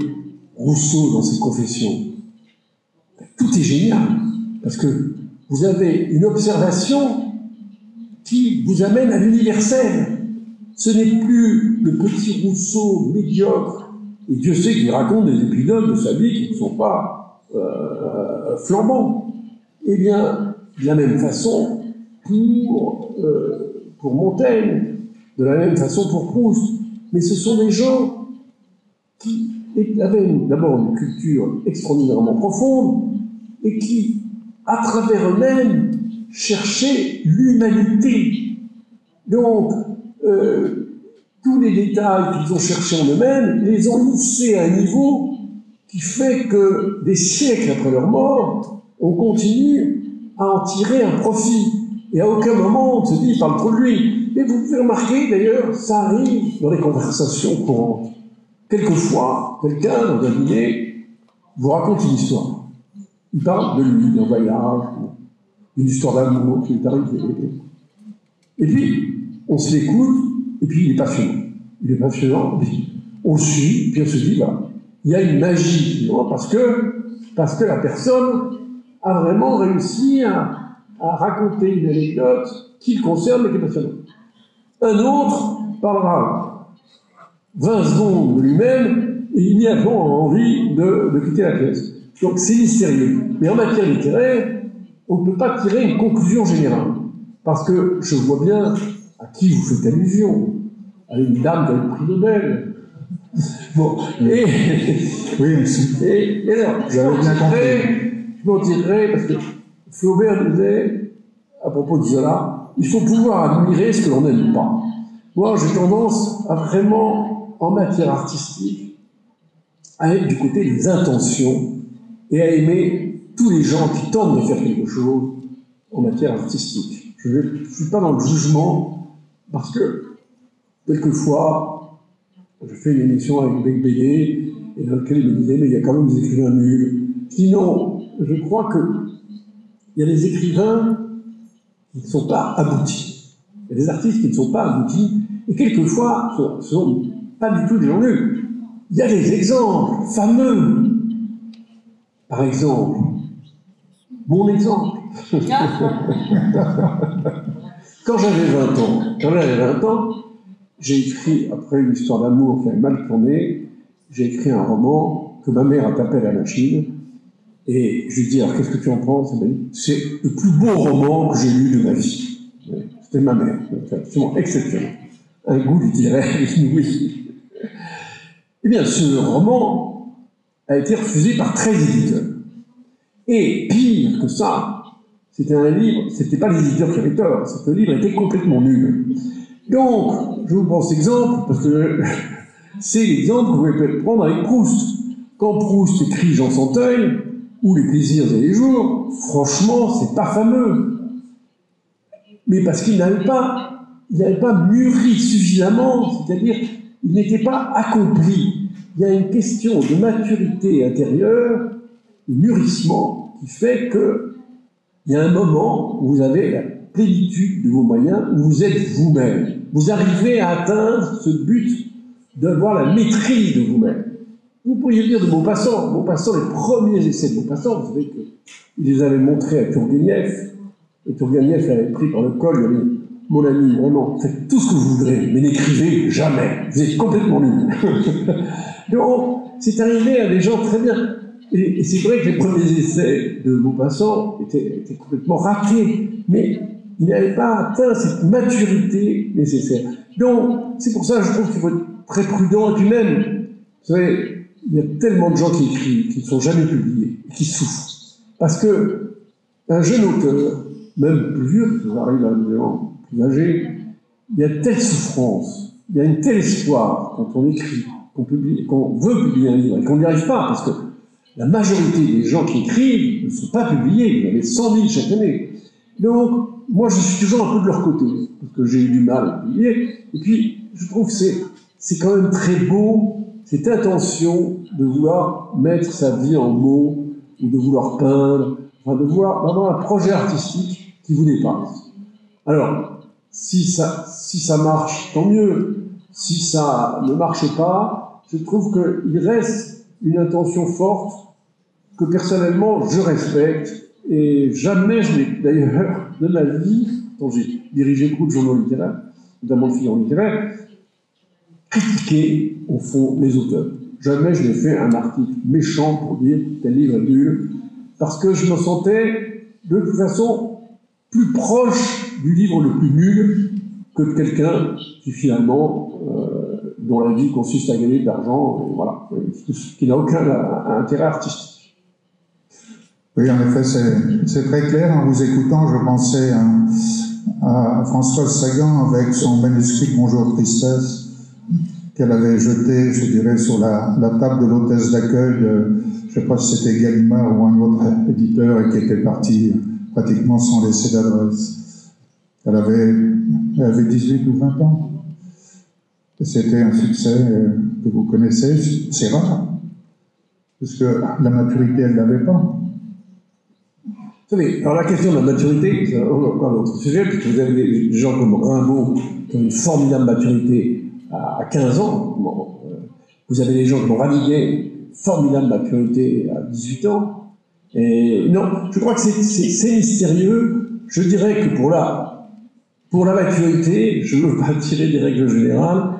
Rousseau dans ses confessions. Tout est génial, parce que vous avez une observation qui vous amène à l'universel. Ce n'est plus le petit Rousseau médiocre, et Dieu sait qu'il raconte des épisodes de sa vie qui ne sont pas flambants. Eh bien, de la même façon pour Montaigne, de la même façon pour Proust. Mais ce sont des gens qui avaient d'abord une culture extraordinairement profonde et qui, à travers eux-mêmes, cherchaient l'humanité. Donc, tous les détails qu'ils ont cherchés en eux-mêmes les ont hissés à un niveau qui fait que, des siècles après leur mort, on continue à en tirer un profit. Et à aucun moment on se dit, il parle trop de lui. Mais vous pouvez remarquer, d'ailleurs, ça arrive dans les conversations courantes. Quelquefois, quelqu'un, dans un dîner, vous raconte une histoire. Il parle de lui, d'un voyage, d'une histoire d'amour qui est arrivée. Et puis, on se l'écoute, et puis il est passionnant. Il est passionnant, puis on le suit, puis on se dit, bah, il y a une magie, parce que la personne a vraiment réussi à raconter une anecdote qui le concerne, mais qui est passionnante. Un autre parlera 20 secondes de lui-même et immédiatement a envie de quitter la pièce. Donc c'est mystérieux. Mais en matière littéraire, on ne peut pas tirer une conclusion générale. Parce que je vois bien à qui vous faites allusion. À une dame qui a eu le prix Nobel. Bon, et alors, je m'en tirerai parce que Flaubert disait, à propos de Zola, il faut pouvoir admirer ce que l'on n'aime pas. Moi, j'ai tendance à vraiment, en matière artistique, à être du côté des intentions et à aimer tous les gens qui tentent de faire quelque chose en matière artistique. Je ne suis pas dans le jugement, parce que, quelquefois, je fais une émission avec Bec Bédé, et dans lequel il me disait, mais il y a quand même des écrivains nuls. Je dis non, je crois qu'il y a des écrivains qui ne sont pas aboutis. Il y a des artistes qui ne sont pas aboutis, et quelquefois, ce ne sont pas du tout des gens nuls. Il y a des exemples fameux. Par exemple, mon exemple. Quand j'avais 20 ans, j'ai écrit, après une histoire d'amour qui avait mal tourné, j'ai écrit un roman que ma mère a tapé à la machine. Et je lui dis, alors qu'est-ce que tu en penses? C'est le plus beau roman que j'ai lu de ma vie. C'était ma mère, c'est absolument exceptionnel. Un goût littéraire inouï. Eh bien, ce roman a été refusé par 13 éditeurs. Et pire que ça, c'était un livre, c'était pas les éditeurs qui avaient tort, c'est que le livre était complètement nul. Donc, je vous prends cet exemple, parce que c'est l'exemple que vous pouvez prendre avec Proust. Quand Proust écrit Jean Santeuil, ou Les plaisirs et les jours, franchement, c'est pas fameux. Mais parce qu'il n'avait pas mûri suffisamment, c'est-à-dire, il n'était pas accompli. Il y a une question de maturité intérieure, de mûrissement, qui fait qu'il y a un moment où vous avez la plénitude de vos moyens, où vous êtes vous-même. Vous arrivez à atteindre ce but d'avoir la maîtrise de vous-même. Vous pourriez dire de Maupassant. Maupassant, les premiers essais de Maupassant, vous savez qu'il les avait montrés à Turguenieff, et Turguenieff l'avait pris par le col, il avait dit, mon ami, vraiment, faites tout ce que vous voudrez, mais n'écrivez jamais, vous êtes complètement nuls. Donc, c'est arrivé à des gens très bien. Et c'est vrai que les premiers essais de Maupassant étaient complètement ratés, mais il n'avait pas atteint cette maturité nécessaire. Donc, c'est pour ça que je trouve qu'il faut être très prudent, et puis même, vous savez, il y a tellement de gens qui écrivent, qui ne sont jamais publiés, qui souffrent. Parce que un jeune auteur, même plus vieux, parce que ça arrive à des gens plus âgés, il y a telle souffrance, il y a une telle espoir quand on écrit, qu'on veut publier un livre, et qu'on n'y arrive pas, parce que la majorité des gens qui écrivent ne sont pas publiés, il y en a 100 000 chaque année. Donc, moi je suis toujours un peu de leur côté, parce que j'ai eu du mal à publier, et puis je trouve que c'est quand même très beau, cette intention de vouloir mettre sa vie en mots, ou de vouloir peindre, enfin de vouloir avoir un projet artistique qui vous dépasse. Alors, si ça marche, tant mieux. Si ça ne marche pas, je trouve qu'il reste une intention forte que personnellement je respecte, et jamais je n'ai d'ailleurs de ma vie, quand j'ai dirigé beaucoup de journaux littéraires, notamment de Figaro littéraire, critiquer au fond les auteurs. Jamais je n'ai fait un article méchant pour dire tel livre est nul, parce que je me sentais de toute façon plus proche du livre le plus nul que de quelqu'un qui finalement, dont la vie consiste à gagner de l'argent, et voilà, qui n'a aucun intérêt artistique. Oui, en effet, c'est très clair. En vous écoutant, je pensais à Françoise Sagan avec son manuscrit Bonjour Tristesse, qu'elle avait jeté, je dirais, sur la table de l'hôtesse d'accueil, je ne sais pas si c'était Gallimard ou un autre éditeur, et qui était parti pratiquement sans laisser d'adresse. Elle avait 18 ou 20 ans. Et c'était un succès que vous connaissez, c'est rare, parce que la maturité, elle ne l'avait pas. Vous savez, alors la question de la maturité, c'est encore un autre sujet, puisque vous avez des gens comme Rimbaud qui ont une formidable maturité à 15 ans. Bon, vous avez des gens comme Ramiguet, formidable maturité à 18 ans. Et non, je crois que c'est mystérieux. Je dirais que pour la maturité, je ne veux pas tirer des règles générales,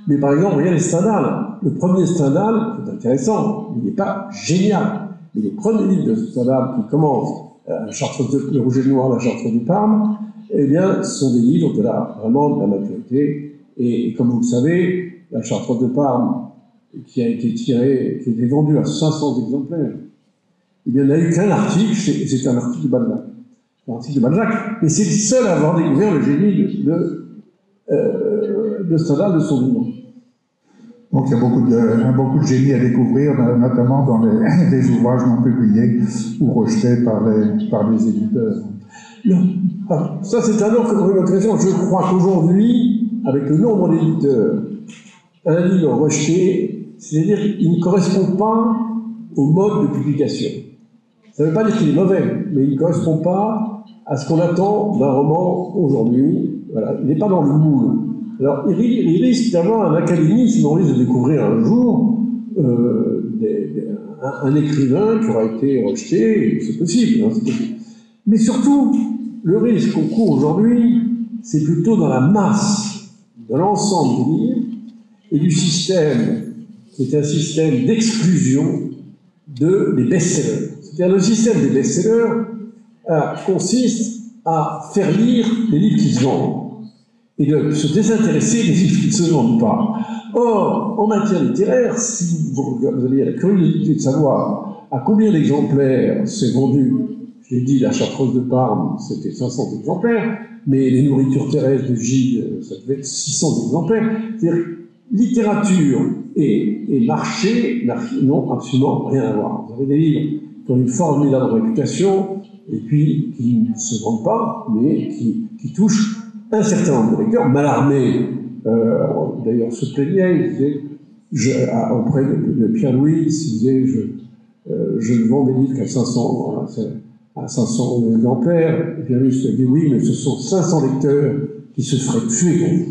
mais par exemple, regardez Stendhal. Le premier Stendhal, c'est intéressant, il n'est pas génial. Mais les premiers livres de Stendhal qui commencent, le Rouge et le Noir, la Chartre du Parme, eh bien, ce sont des livres vraiment de la maturité. Et comme vous le savez, la Chartre de Parme, qui a été vendue à 500 exemplaires, il n'y en a eu qu'un article, c'est un article de Balzac. Mais c'est le seul à avoir découvert le génie de Stendhal, de son vivant. Donc il y a beaucoup de génie à découvrir, notamment dans les ouvrages non publiés ou rejetés par les éditeurs. Non. Ah, ça, c'est un autre question. Je crois qu'aujourd'hui, avec le nombre d'éditeurs, un livre rejeté, c'est-à-dire qu'il ne correspond pas au mode de publication. Ça ne veut pas dire qu'il est mauvais, mais il ne correspond pas à ce qu'on attend d'un roman aujourd'hui. Voilà. Il n'est pas dans le moule. Alors, il risque d'avoir un académisme, on risque de découvrir un jour un écrivain qui aura été rejeté, c'est possible, hein, c'est possible. Mais surtout, le risque qu'on court aujourd'hui, c'est plutôt dans la masse de l'ensemble des livres et du système, qui est un système d'exclusion des best-sellers. C'est-à-dire le système des best-sellers consiste à faire lire les livres qui se vendent et de se désintéresser des livres qui ne se vendent pas. Or, en matière littéraire, si vous avez la curiosité de savoir à combien d'exemplaires s'est vendu, je l'ai dit, la Chartreuse de Parme, c'était 500 exemplaires, mais les Nourritures terrestres de Gide, ça devait être 600 exemplaires. C'est-à-dire, littérature et marché n'ont absolument rien à voir. Vous avez des livres qui ont une formidable réputation, et puis qui ne se vendent pas, mais qui touchent un certain nombre de lecteurs. Mallarmé, d'ailleurs, se plaignait, il disait, auprès de Pierre-Louis, il disait, je ne vends des livres qu'à 500, à 500 exemplaires. Et Pierre-Louis se dit, oui, mais ce sont 500 lecteurs qui se feraient tuer pour vous.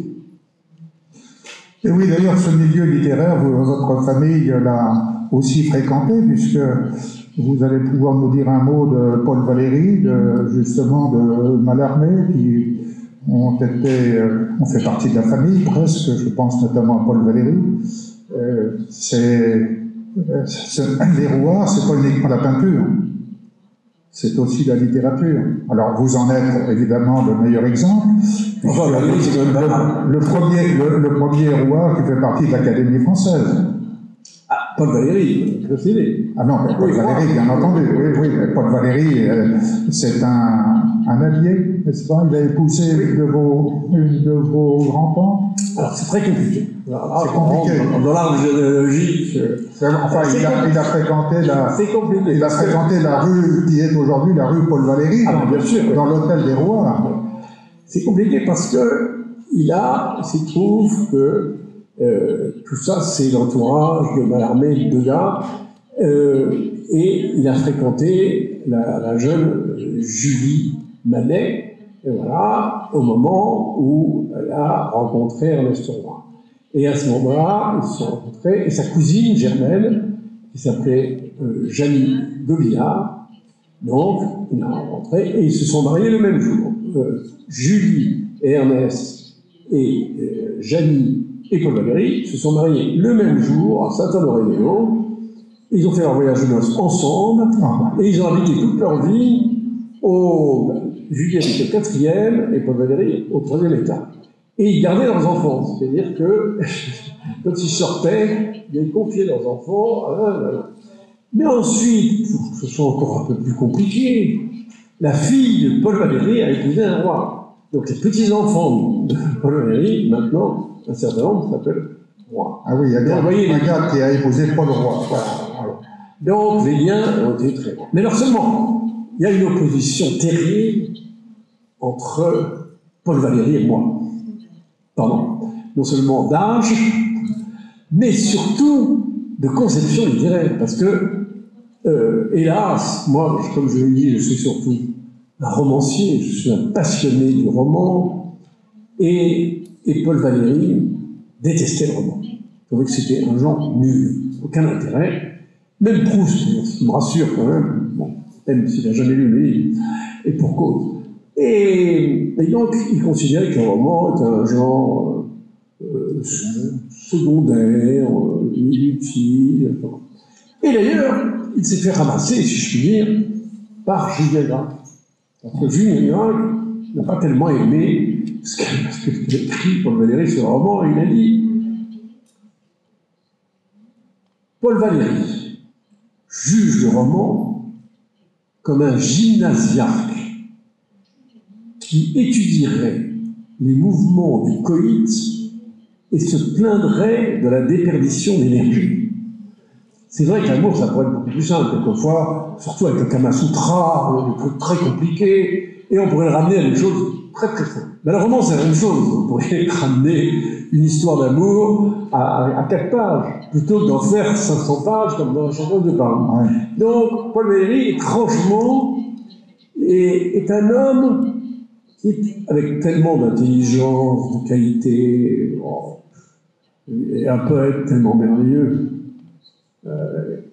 Et oui, d'ailleurs, ce milieu littéraire, votre famille l'a aussi fréquenté, puisque vous allez pouvoir nous dire un mot de Paul Valéry, justement de Mallarmé, qui ont fait partie de la famille presque, je pense notamment à Paul Valéry. Les Rouards, c'est pas uniquement la peinture, c'est aussi la littérature. Alors vous en êtes évidemment le meilleur exemple. Enfin, le premier Rouard qui fait partie de l'Académie française. Ah, Paul Valéry, je sais. Ah non, mais Paul Valéry, bien entendu. Oui, Paul Valéry, c'est un allié, n'est-ce pas? Il a épousé une de vos grands-tantes. Alors, c'est très compliqué. C'est compliqué. Dans l'arbre généalogique. Enfin, il a fréquenté la rue qui est aujourd'hui la rue Paul Valéry, bien sûr, dans l'hôtel des Rouards. C'est compliqué parce que il se trouve que tout ça, c'est l'entourage de Mallarmé, de Degas, et il a fréquenté la jeune Julie Manet, et voilà, au moment où elle a rencontré Ernest Roy. Et à ce moment-là, ils se sont rencontrés, et sa cousine Germaine, qui s'appelait Janie Gobillard, donc il l'a rencontré, et ils se sont mariés le même jour. Julie et Ernest et Janie et Paul Valéry se sont mariés le même jour à Saint-Honoré-les-Eaux. Ils ont fait leur voyage de noces ensemble, et ils ont habité toute leur vie Julie habitait au 4e et Paul Valéry au 3e étage. Et ils gardaient leurs enfants, c'est-à-dire que quand ils sortaient, ils confiaient leurs enfants. Mais ensuite, pour que ce soit encore un peu plus compliqué, la fille de Paul Valéry a épousé un roi. Donc les petits-enfants de Paul Valéry, maintenant, un certain nombre s'appellent rois. Ah oui, il y a un gars qui a épousé Paul Roy. Voilà. Donc les liens ont été très grands. Mais alors seulement, il y a une opposition terrible entre Paul Valéry et moi. Pardon. Non seulement d'âge, mais surtout de conception littéraire. Parce que, hélas, moi, comme je l'ai dit, je suis surtout un romancier, je suis un passionné du roman, et Paul Valéry détestait le roman. Il trouvait que c'était un genre nul, aucun intérêt. Même Proust, ce qui me rassure quand même, bon, même s'il n'a jamais lu les livres, et pour cause. Et donc, il considérait que le roman était un genre secondaire, inutile. Et d'ailleurs, il s'est fait ramasser, si je puis dire, par Julien Gracq. Parce que Julien Gracq n'a pas tellement aimé ce qu'a écrit Paul Valéry sur le roman, et il a dit Paul Valéry juge le roman comme un gymnasiarque qui étudierait les mouvements du coït et se plaindrait de la déperdition d'énergie. C'est vrai que l'amour, ça pourrait être beaucoup plus simple, quelquefois, surtout avec le Kama Sutra, des trucs très compliqués, et on pourrait le ramener à des choses très très simples. Mais le roman, c'est la même chose. On pourrait ramener une histoire d'amour à 4 pages, plutôt que d'en faire 500 pages comme dans la chanson de Parme. Ouais. Donc, Paul Valéry, étrangement, est un homme qui, avec tellement d'intelligence, de qualité, et un poète tellement merveilleux,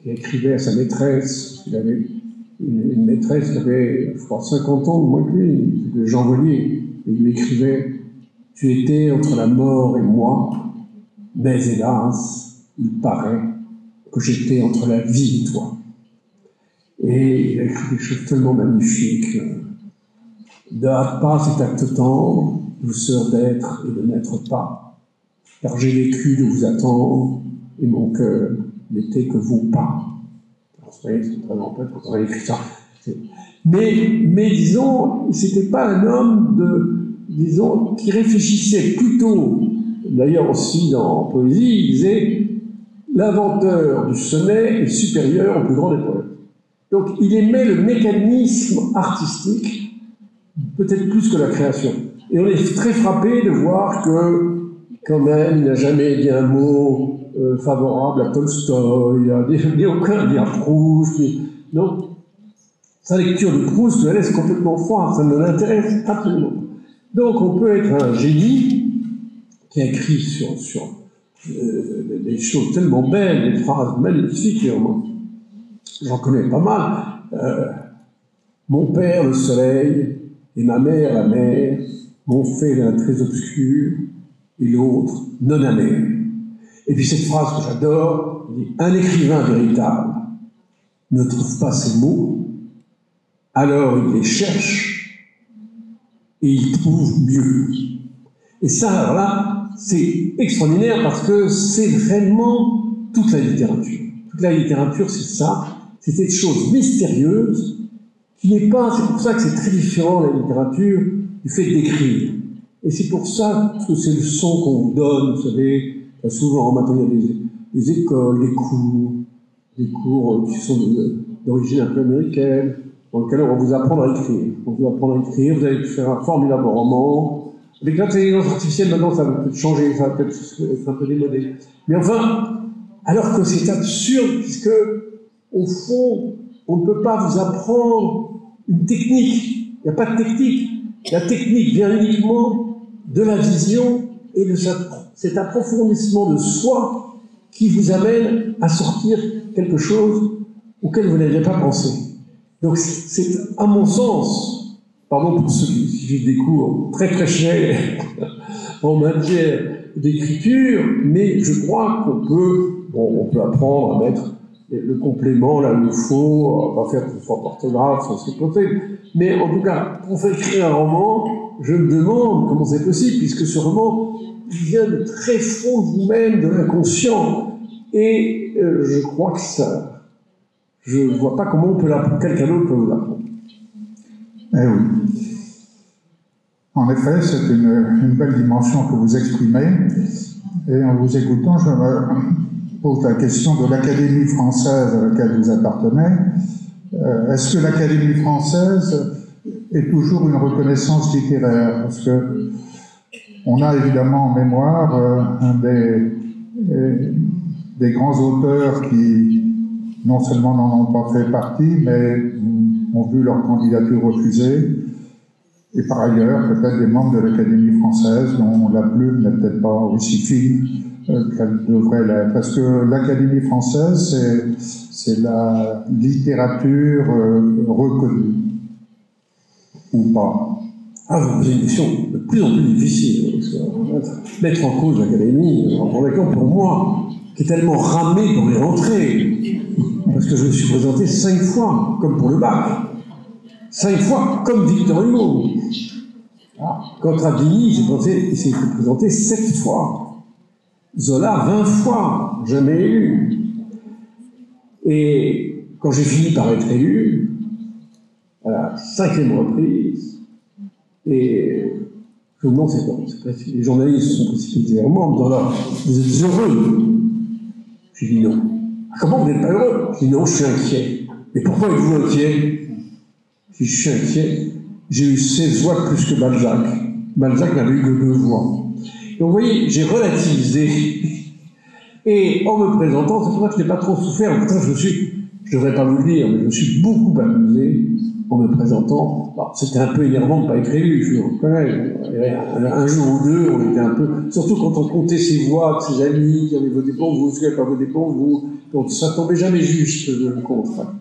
qui écrivait à sa maîtresse. Il avait une maîtresse qui avait, je crois, 50 ans de moins que lui, Jean Vollier. Et il lui écrivait « Tu étais entre la mort et moi, mais hélas, il paraît que j'étais entre la vie et toi. » Et il a écrit des choses tellement magnifiques. Ne hâte pas cet acte tendre, douceur d'être et de n'être pas, car j'ai vécu de vous attendre, et mon cœur n'était que vos pas. Alors, vous voyez, c'est vraiment pas quand on a écrit ça. Mais disons, c'était pas un homme disons, qui réfléchissait plutôt, d'ailleurs aussi en poésie, il disait « L'inventeur du sonnet est supérieur au plus grand des poètes ». Donc il aimait le mécanisme artistique, peut-être plus que la création. Et on est très frappé de voir que, quand même, il n'a jamais dit un mot favorable à Tolstoï, ni aucun, ni à Proust, non. Sa lecture de Proust le laisse complètement froid, ça ne l'intéresse absolument pas. Donc on peut être un génie qui a écrit sur des choses tellement belles, des phrases magnifiques, j'en connais pas mal. Mon père le soleil et ma mère la mer m'ont fait l'un très obscur et l'autre non amer. Et puis cette phrase que j'adore, il dit « Un écrivain véritable ne trouve pas ses mots, alors il les cherche et il trouve mieux. » Et ça, alors là, c'est extraordinaire parce que c'est vraiment toute la littérature. Toute la littérature, c'est ça. C'est cette chose mystérieuse qui n'est pas... C'est pour ça que c'est très différent, la littérature, du fait d'écrire. Et c'est pour ça que c'est le son qu'on donne, vous savez, souvent, maintenant, il y a des écoles, des cours qui sont d'origine un peu américaine, dans lesquels on va vous apprendre à écrire. On va vous apprendre à écrire, vous allez faire un formidable roman. Avec l'intelligence artificielle, maintenant, ça va peut-être changer, ça va peut-être être un peu démodé. Mais enfin, alors que c'est absurde, puisque, au fond, on ne peut pas vous apprendre une technique. Il n'y a pas de technique. La technique vient uniquement de la vision et de cet approfondissement de soi qui vous amène à sortir quelque chose auquel vous n'aviez pas pensé. Donc c'est, à mon sens, pardon pour ceux qui suivent des cours très très chers en matière d'écriture, mais je crois qu'on peut apprendre à mettre le complément là où il faut, on va faire une faute d'orthographe, c'est possible. Mais en tout cas, pour faire écrire un roman, je me demande comment c'est possible, puisque ce roman, il vient de très fond de vous-même, de l'inconscient. Et je crois que ça, je ne vois pas comment on peut l'apprendre, quelqu'un d'autre peut vous l'apprendre. Eh oui. En effet, c'est une belle dimension que vous exprimez. Et en vous écoutant, je me pose la question de l'Académie française à laquelle vous appartenez. Est-ce que l'Académie française est toujours une reconnaissance littéraire? Parce que on a évidemment en mémoire un des grands auteurs qui non seulement n'en ont pas fait partie, mais ont vu leur candidature refusée. Et par ailleurs, peut-être des membres de l'Académie française dont la plume n'est peut-être pas aussi fine qu'elle devrait l'être. Est-ce que l'Académie française, c'est la littérature reconnue ou pas? Ah, vous posez une question de plus en plus difficile. Mettre en cause l'Académie, en exemple pour moi, qui est tellement ramé pour les rentrées, parce que je me suis présenté 5 fois, comme pour le bac. 5 fois, comme Victor Hugo. Quand Travini s'est présenté 7 fois. Zola 20 fois, jamais élu. Et quand j'ai fini par être élu, à la 5e reprise, et je me demande, les journalistes se sont précipités vers moi en me disant là, vous êtes heureux? J'ai dit non. Comment vous n'êtes pas heureux? J'ai dit non, je suis inquiet. Mais pourquoi êtes-vous inquiet? Si je suis inquiet, j'ai eu 16 voix plus que Balzac. Balzac n'avait eu que 2 voix. Donc vous voyez, j'ai relativisé. Et en me présentant, c'est pour ça que je n'ai pas trop souffert. Pourtant, je ne devrais pas vous le dire, mais je me suis beaucoup amusé en me présentant. C'était un peu énervant de ne pas être élu, je le reconnais. Un jour ou deux, on était un peu... Surtout quand on comptait ses voix, ses amis qui avaient voté pour vous, ceux qui n'avaient pas voté pour vous. Donc ça ne tombait jamais juste le contre.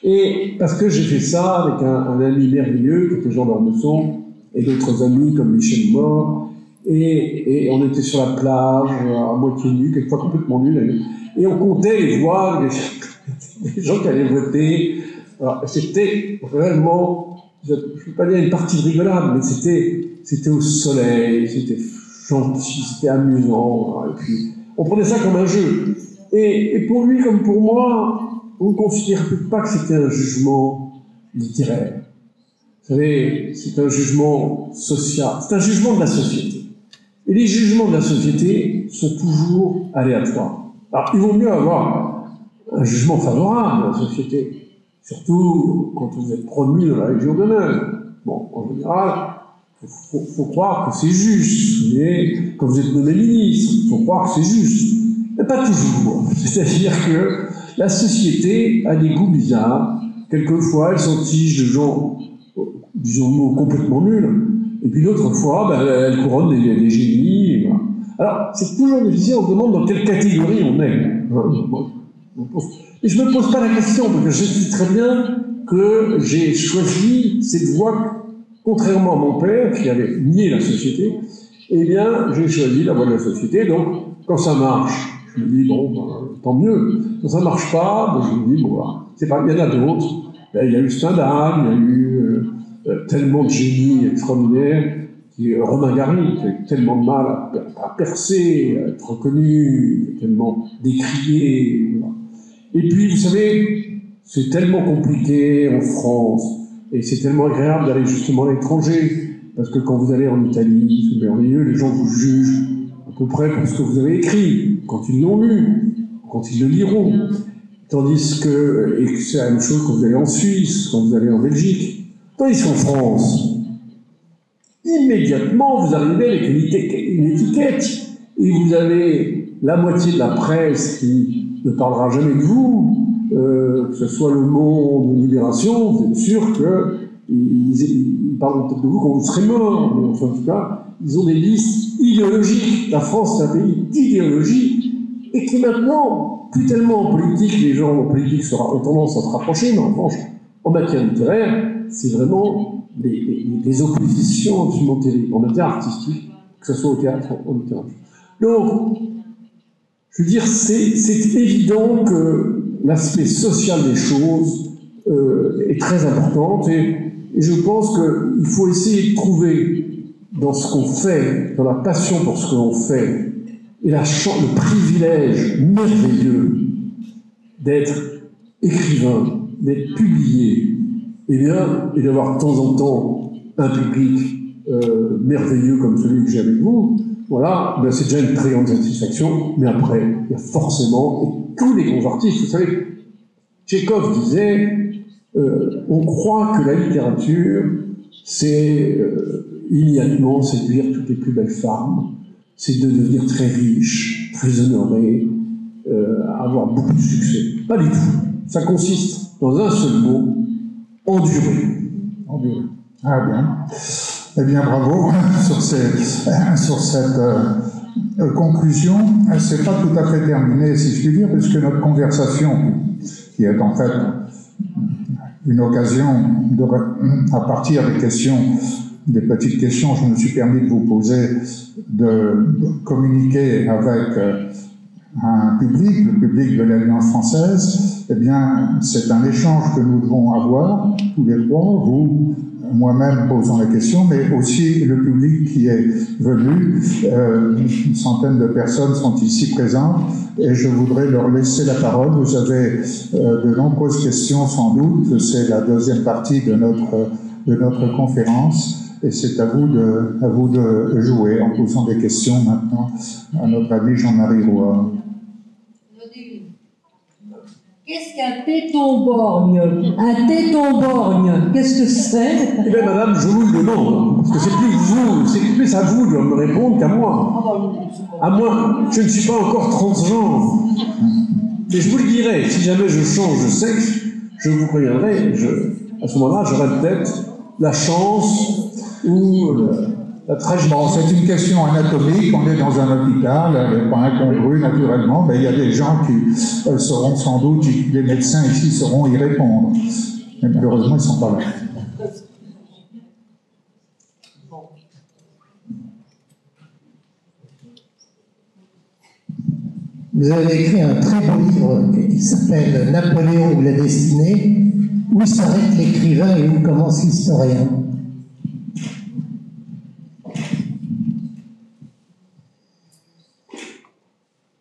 Et parce que j'ai fait ça avec un ami merveilleux, qui était Jean d'Ormesson, et d'autres amis comme Michel Mort, et on était sur la plage, à moitié nus, quelquefois complètement nus d'ailleurs, et on comptait les voix des gens qui allaient voter. Alors, c'était réellement, je ne peux pas dire une partie de rigolade, mais c'était au soleil, c'était gentil, c'était amusant, et puis on prenait ça comme un jeu. Et pour lui comme pour moi, on ne considère pas que c'était un jugement littéraire. Vous savez, c'est un jugement social, c'est un jugement de la société. Et les jugements de la société sont toujours aléatoires. Alors, il vaut mieux avoir un jugement favorable de la société, surtout quand vous êtes promu dans la Légion d'honneur. Bon, en général, il faut croire que c'est juste. Vous voyez, quand vous êtes nommé ministre, il faut croire que c'est juste. Mais pas toujours. C'est-à-dire que la société a des goûts bizarres. Quelquefois, elle s'entiche de gens, disons-nous, complètement nuls. Et puis d'autres fois, elle couronne des génies. Voilà. Alors, c'est toujours difficile, on se demande dans quelle catégorie on est. Et je ne me pose pas la question, parce que je sais très bien que j'ai choisi cette voie, contrairement à mon père, qui avait nié la société, eh bien, j'ai choisi la voie de la société. Donc, quand ça marche, je me dis, bon, tant mieux. Quand ça ne marche pas, je me dis, bon, c'est pas, il y en a d'autres. Il y a eu Stendhal, il y a eu tellement de génies extraordinaires, Romain Gary, qui a eu tellement de mal à percer, à être reconnu, tellement décrié. Voilà. Et puis, vous savez, c'est tellement compliqué en France, et c'est tellement agréable d'aller justement à l'étranger, parce que quand vous allez en Italie, c'est merveilleux, les gens vous jugent à peu près pour ce que vous avez écrit, quand ils l'ont lu, quand ils le liront. Tandis que, et c'est la même chose quand vous allez en Suisse, quand vous allez en Belgique. Tandis qu'en France, immédiatement, vous arrivez avec une étiquette, et vous avez la moitié de la presse qui ne parlera jamais de vous, que ce soit Le Monde ou Libération, vous êtes sûr qu'ils parlent peut-être de vous quand vous serez mort, mais enfin, en tout cas, ils ont des listes idéologiques. La France, c'est un pays d'idéologie, et qui maintenant, plus tellement en politique, les gens en politique ont tendance à se rapprocher, mais en revanche, en matière littéraire, c'est vraiment des oppositions absolument terribles, en matière artistique, que ce soit au théâtre ou en littérature. Donc, je veux dire, c'est évident que l'aspect social des choses est très important, et je pense qu'il faut essayer de trouver dans ce qu'on fait, dans la passion pour ce que l'on fait, et le privilège merveilleux d'être écrivain, d'être publié, et d'avoir de temps en temps un public merveilleux comme celui que j'ai avec vous, voilà, c'est déjà une très grande satisfaction, mais après, il y a forcément, et tous les grands artistes, vous savez, Tchekhov disait, on croit que la littérature, c'est immédiatement séduire toutes les plus belles femmes, c'est de devenir très riche, très honoré, avoir beaucoup de succès. Pas du tout. Ça consiste, dans un seul mot, endurer. Endurer. Ah bien. Eh bien, bravo sur cette conclusion. C'est pas tout à fait terminé, si je puis dire, puisque notre conversation, qui est en fait une occasion à partir des questions, des petites questions, je me suis permis de vous poser, de communiquer avec un public, le public de l'Alliance française. Eh bien, c'est un échange que nous devons avoir, tous les trois, vous, moi-même posant la question, mais aussi le public qui est venu. Une centaine de personnes sont ici présentes et je voudrais leur laisser la parole. Vous avez de nombreuses questions sans doute. C'est la deuxième partie de notre conférence et c'est à vous de jouer en posant des questions maintenant à notre ami Jean-Marie Roy. Qu'est-ce qu'un téton-borgne? Un téton-borgne, qu'est-ce que c'est? Eh bien, madame, je vous le demande, parce que c'est plus à vous de me répondre qu'à moi. À moi, je ne suis pas encore transgenre. Mais je vous le dirai, si jamais je change de sexe, je vous préviendrai, à ce moment-là, j'aurai peut-être la chance ou la tragédie. Bon, c'est une question anatomique, on est dans un hôpital, elle n'est pas incongrue naturellement, mais il y a des gens qui sauront sans doute, les médecins ici sauront y répondre. Mais malheureusement, ils ne sont pas là. Vous avez écrit un très beau livre qui s'appelle Napoléon ou la destinée. Où s'arrête l'écrivain et où commence l'historien?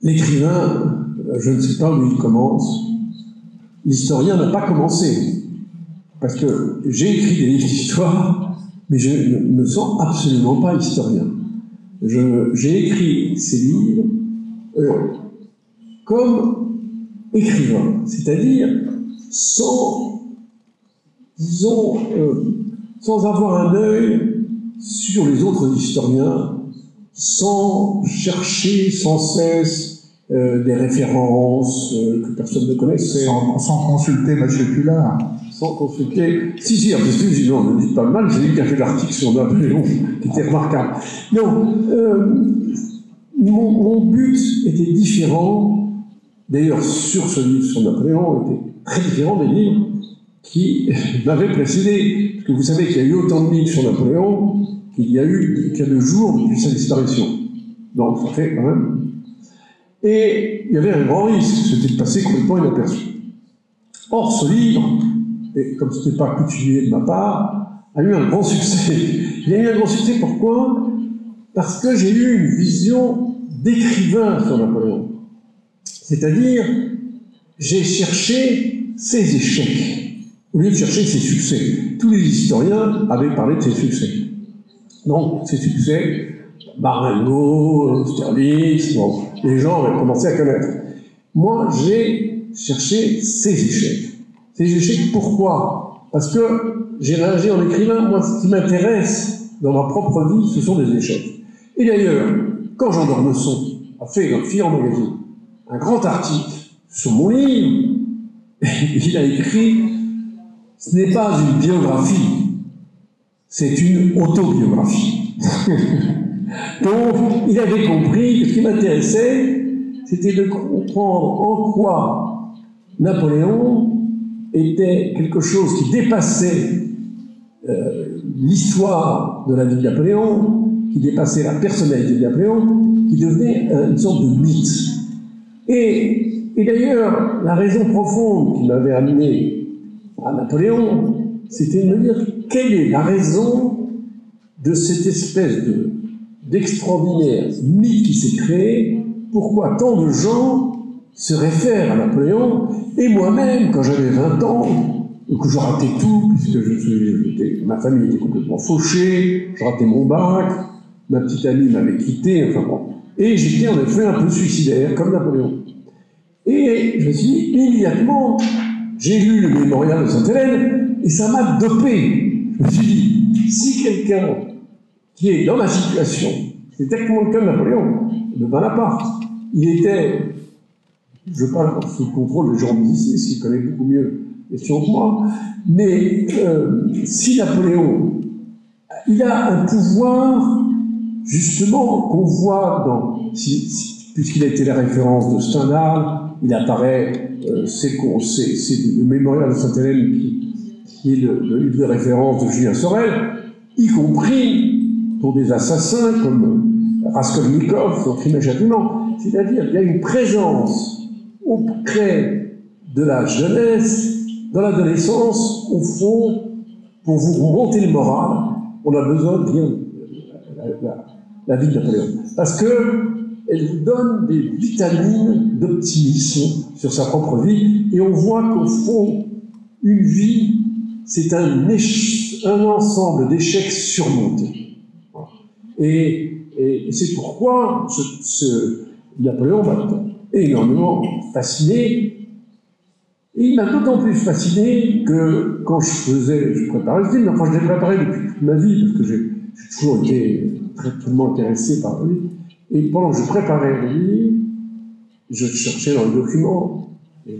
L'écrivain, je ne sais pas où il commence. L'historien n'a pas commencé. Parce que j'ai écrit des livres d'histoire, mais je ne me sens absolument pas historien. J'ai écrit ces livres comme écrivain, c'est-à-dire sans avoir un œil sur les autres historiens, sans chercher sans cesse des références que personne ne connaissait. Sans consulter M. Pullard. Sans consulter. Si, en plus, non, ne dites pas mal, c'est lui qui a fait l'article sur Napoléon, qui était remarquable. Non, mon but était différent. D'ailleurs, sur ce livre sur Napoléon, était très différent des livres qui m'avaient précédé. Parce que vous savez qu'il y a eu autant de livres sur Napoléon qu'il y a 2 jours depuis sa disparition. Donc, ça fait quand même. Et il y avait un grand risque, c'était de passer complètement inaperçu. Or, ce livre, et comme ce n'était pas coutumier de ma part, a eu un grand succès. Il a eu un grand succès, pourquoi? Parce que j'ai eu une vision d'écrivain sur Napoléon. C'est-à-dire, j'ai cherché ses échecs, au lieu de chercher ses succès. Tous les historiens avaient parlé de ses succès. Donc, ses succès, Marengo, Austerlitz, bon, les gens avaient commencé à connaître. Moi, j'ai cherché ses échecs. Ses échecs, pourquoi? Parce que j'ai réagi en écrivain. Moi, ce qui m'intéresse dans ma propre vie, ce sont des échecs. Et d'ailleurs, quand Jean d'Ormesson a fait dans le Figaro Magazine un grand article sur mon livre, il a écrit « Ce n'est pas une biographie, c'est une autobiographie ». Donc, il avait compris que ce qui m'intéressait, c'était de comprendre en quoi Napoléon était quelque chose qui dépassait l'histoire de la vie de Napoléon, qui dépassait la personnalité de Napoléon, qui devenait une sorte de mythe. Et d'ailleurs, la raison profonde qui m'avait amené à Napoléon, c'était de me dire quelle est la raison de cette espèce d'extraordinaire mythe qui s'est créé, pourquoi tant de gens se réfèrent à Napoléon, et moi-même, quand j'avais 20 ans, que je ratais tout, puisque ma famille était complètement fauchée, je ratais mon bac, ma petite amie m'avait quitté, enfin bon. Et j'étais en effet un peu suicidaire, comme Napoléon. Et je me suis dit, immédiatement, j'ai lu le mémorial de Sainte-Hélène, et ça m'a dopé. Je me suis dit, si quelqu'un qui est dans ma situation, c'est exactement le cas de Napoléon, de Bonaparte, il était, je parle sous le contrôle de Jean Médicis, qui connaît beaucoup mieux les questions que moi, mais si Napoléon, il a un pouvoir, justement, qu'on voit puisqu'il a été la référence de Stendhal, il apparaît, c'est le mémorial de Sainte-Hélène qui est le livre de référence de Julien Sorel, y compris pour des assassins comme Raskolnikov, son Crime et Châtiment. C'est-à-dire qu'il y a une présence auprès de la jeunesse, dans l'adolescence, au fond, pour vous remonter le moral, on a besoin de lire la vie de Napoléon. Parce qu'elle vous donne des vitamines d'optimisme sur sa propre vie, et on voit qu'au fond, une vie, c'est un ensemble d'échecs surmontés. Et c'est pourquoi Napoléon m'a énormément fasciné, Et il m'a d'autant plus fasciné que quand je préparais ce film, enfin je l'ai préparé depuis toute ma vie, parce que j'ai toujours été très tellement intéressé par lui. Et pendant que je préparais le livre, je cherchais dans les documents, et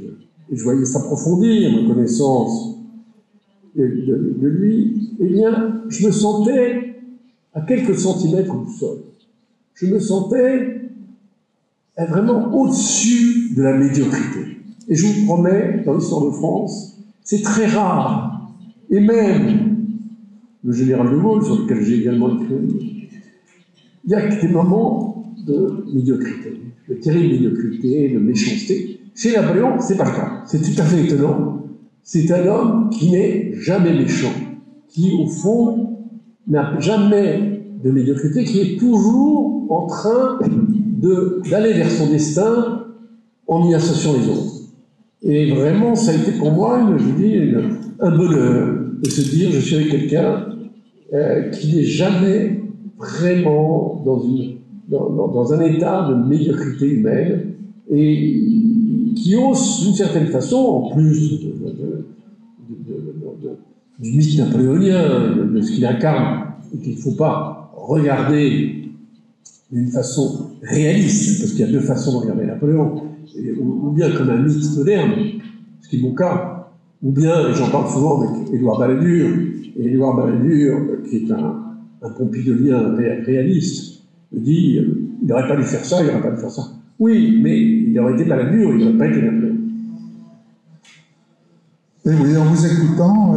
je voyais s'approfondir ma connaissance de lui, eh bien, je me sentais à quelques centimètres du sol. Je me sentais vraiment au-dessus de la médiocrité. Et je vous promets, dans l'histoire de France, c'est très rare. Et même le général de Gaulle, sur lequel j'ai également écrit, il y a des moments de médiocrité, de terrible médiocrité, de méchanceté. Chez Napoléon, c'est pas le cas. C'est tout à fait étonnant. C'est un homme qui n'est jamais méchant, qui, au fond, n'a jamais de médiocrité, qui est toujours en train d'aller vers son destin en y associant les autres. Et vraiment, ça a été pour moi, un bonheur de se dire, je suis avec quelqu'un qui n'est jamais vraiment dans un état de médiocrité humaine et qui ose, d'une certaine façon, en plus du mythe napoléonien, de ce qu'il incarne, et qu'il ne faut pas regarder d'une façon réaliste, parce qu'il y a deux façons de regarder Napoléon, ou bien comme un mythe moderne, ce qui est mon cas, ou bien, et j'en parle souvent avec Édouard Balladur, et Édouard Balladur, qui est un pompidolien réaliste, me dit, il n'aurait pas dû faire ça, il n'aurait pas dû faire ça. Oui, mais il aurait été Balladur, il n'aurait pas été Napoléon. Et oui, en vous écoutant,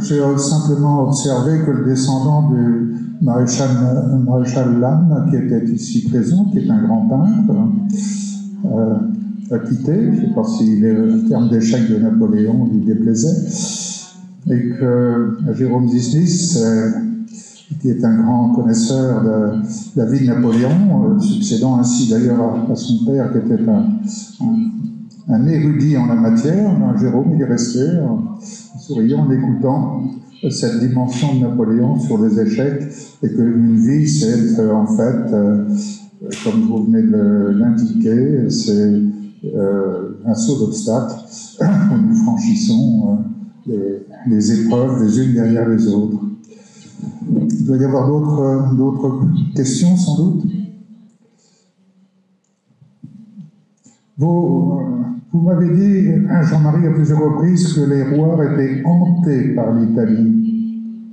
j'ai simplement observé que le descendant du maréchal Lannes, qui était ici présent, qui est un grand peintre, a quitté. Je ne sais pas si le terme d'échec de Napoléon lui déplaisait. Et que Jérôme Zisnis, qui est un grand connaisseur de la vie de Napoléon, succédant ainsi d'ailleurs à son père, qui était un érudit en la matière, Jérôme, il est resté en souriant, en écoutant cette dimension de Napoléon sur les échecs, et qu'une vie, c'est en fait, comme vous venez de l'indiquer, c'est un saut d'obstacles où nous franchissons les épreuves les unes derrière les autres. Il doit y avoir d'autres questions, sans doute. Vous m'avez dit, Jean-Marie, à plusieurs reprises, que les rois étaient hantés par l'Italie.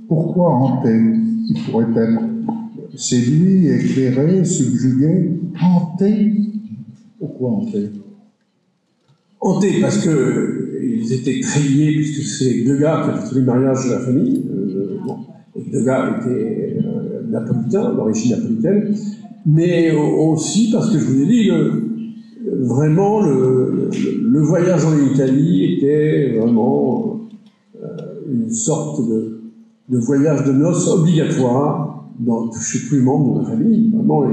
Pourquoi hantés? Il pourrait être séduit, éclairé, subjugué. Hantés? Pourquoi hantés? Hantés parce qu'ils étaient très liés, puisque c'est Degas qui a fait le mariage de la famille. Et Degas était napolitain, d'origine napolitaine. Mais aussi parce que je vous ai dit, vraiment, le voyage en Italie était vraiment une sorte de voyage de noces obligatoire chez tous les membres de ma famille. Vraiment,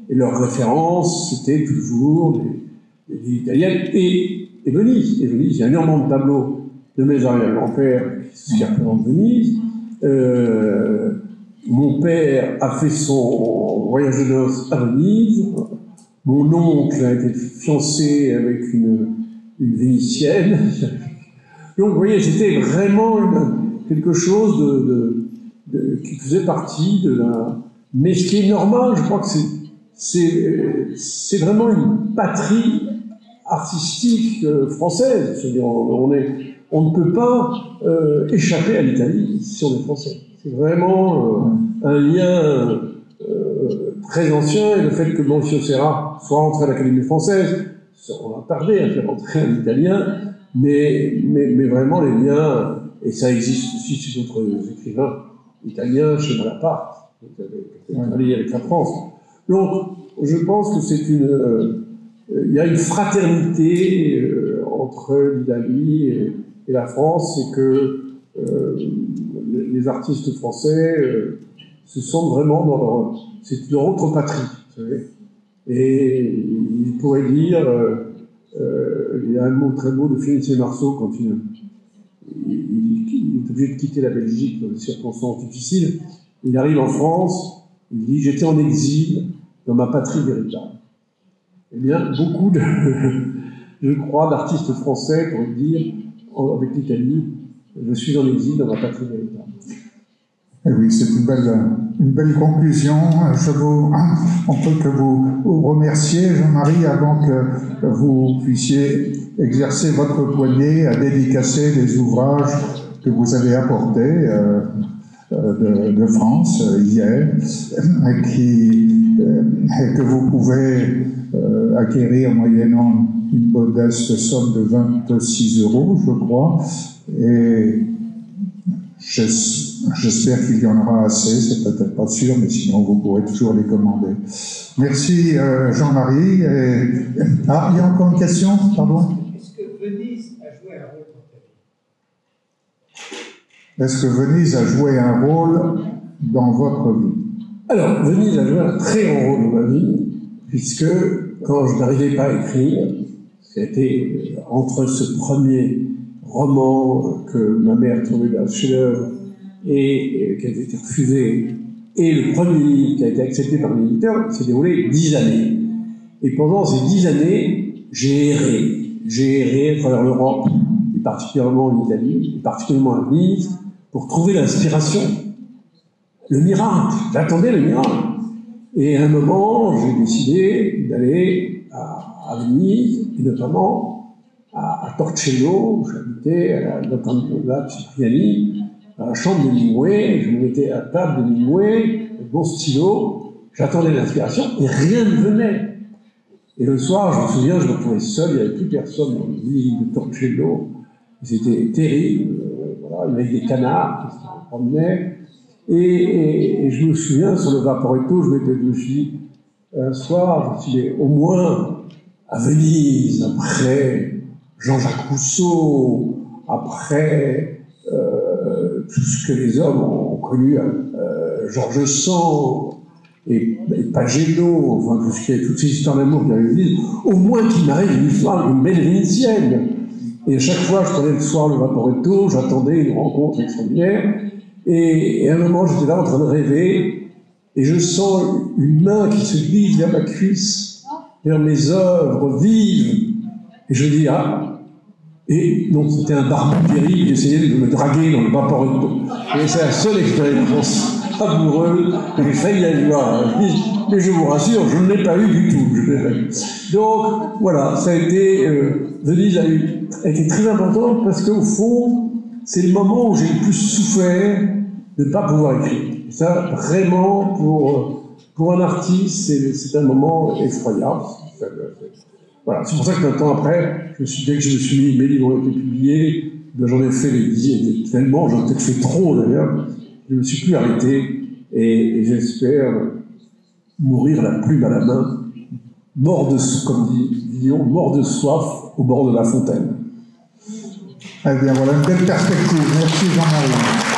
et leur référence, c'était toujours les Italiennes et Venise. Et Venise, il y a énormément de tableaux de mes arrière-grands-pères qui représentent Venise. Mon père a fait son voyage de noces à Venise. Mon oncle a été fiancé avec une Vénitienne. Donc, vous voyez, c'était vraiment quelque chose qui faisait partie de la... Mais ce qui est normal, je crois que c'est vraiment une patrie artistique française. C'est-à-dire, on ne peut pas échapper à l'Italie si on est français. C'est vraiment un lien... très ancien, et le fait que Boncio Serra soit rentré à l'Académie française, on a tardé à faire rentrer un Italien, mais vraiment les liens, et ça existe aussi chez d'autres écrivains italiens, chez Malaparte, qui était allié avec la France. Donc, je pense que c'est il y a une fraternité entre l'Italie et la France, et que les artistes français se sentent vraiment c'est leur autre patrie, vous savez. Et il pourrait dire, il y a un mot très beau de Félicien Marceau quand il est obligé de quitter la Belgique dans des circonstances difficiles. Il arrive en France, il dit « J'étais en exil dans ma patrie véritable ». Eh bien, beaucoup je crois, d'artistes français pour dire, avec l'Italie, je suis en exil dans ma patrie véritable. Eh oui, c'est une belle conclusion. On peut que vous remercier, Jean-Marie, avant que vous puissiez exercer votre poignée à dédicacer les ouvrages que vous avez apportés de France hier, et que vous pouvez acquérir moyennant une modeste somme de 26 €, je crois, et j'espère qu'il y en aura assez, c'est peut-être pas sûr, mais sinon vous pourrez toujours les commander. Merci Jean-Marie. Ah, il y a encore une question, pardon. Est-ce que Venise a joué un rôle dans ta vie? Est-ce que Venise a joué un rôle dans votre vie? Alors, Venise a joué un très grand rôle dans ma vie, puisque quand je n'arrivais pas à écrire, c'était entre ce premier roman que ma mère trouvait d'un chef-d'œuvre et qui a été refusé, et le premier livre qui a été accepté par l'éditeur, s'est déroulé 10 années. Et pendant ces 10 années, j'ai erré à travers l'Europe, et particulièrement en Italie, et particulièrement à Venise, pour trouver l'inspiration. Le miracle, j'attendais le miracle. Et à un moment, j'ai décidé d'aller à Venise, et notamment à Torcello, où j'habitais, à la Locanda Cipriani, à la chambre de Hemingway. Je me mettais à table de Hemingway, avec mon stylo, j'attendais l'inspiration, et rien ne venait. Et le soir, je me souviens, je me retrouvais seul, il n'y avait plus personne dans l'île de Torcello. C'était terrible, voilà, il y avait des canards qui se promenaient. Et je me souviens, sur le Vaporetto, je me suis dit, un soir, je me suis dit, au moins à Venise, après Jean-Jacques Rousseau, après tout ce que les hommes ont connu, Georges Sand et Pagello, enfin toutes ces histoires d'amour qui arrivent à Venise, au moins qu'il m'arrive une histoire, une belle vénitienne. Et à chaque fois, je prenais le soir le Vaporetto, j'attendais une rencontre extraordinaire. Et à un moment, j'étais là en train de rêver, et je sens une main qui se glisse vers ma cuisse, vers mes œuvres vives. Et je dis, ah, et non, c'était un barbu terrible qui essayait de me draguer dans le Vaporetto. Et c'est la seule expérience amoureuse que j'ai failli avoir. Mais je vous rassure, je ne l'ai pas eu du tout. Donc, voilà, ça a été, Venise a été très important parce qu'au fond, c'est le moment où j'ai le plus souffert de ne pas pouvoir écrire. Et ça, vraiment, pour un artiste, c'est un moment effroyable. Voilà. C'est pour ça que maintenant, après, dès que je me suis mis, mes livres ont été publiés, ben, j'en ai fait les dizaines, tellement, j'en ai peut-être fait trop d'ailleurs, je ne me suis plus arrêté, et j'espère mourir la plume à la main, mort de, comme dit Villon, mort de soif au bord de la fontaine. Eh bien, voilà une belle perspective. Merci Jean-Marie.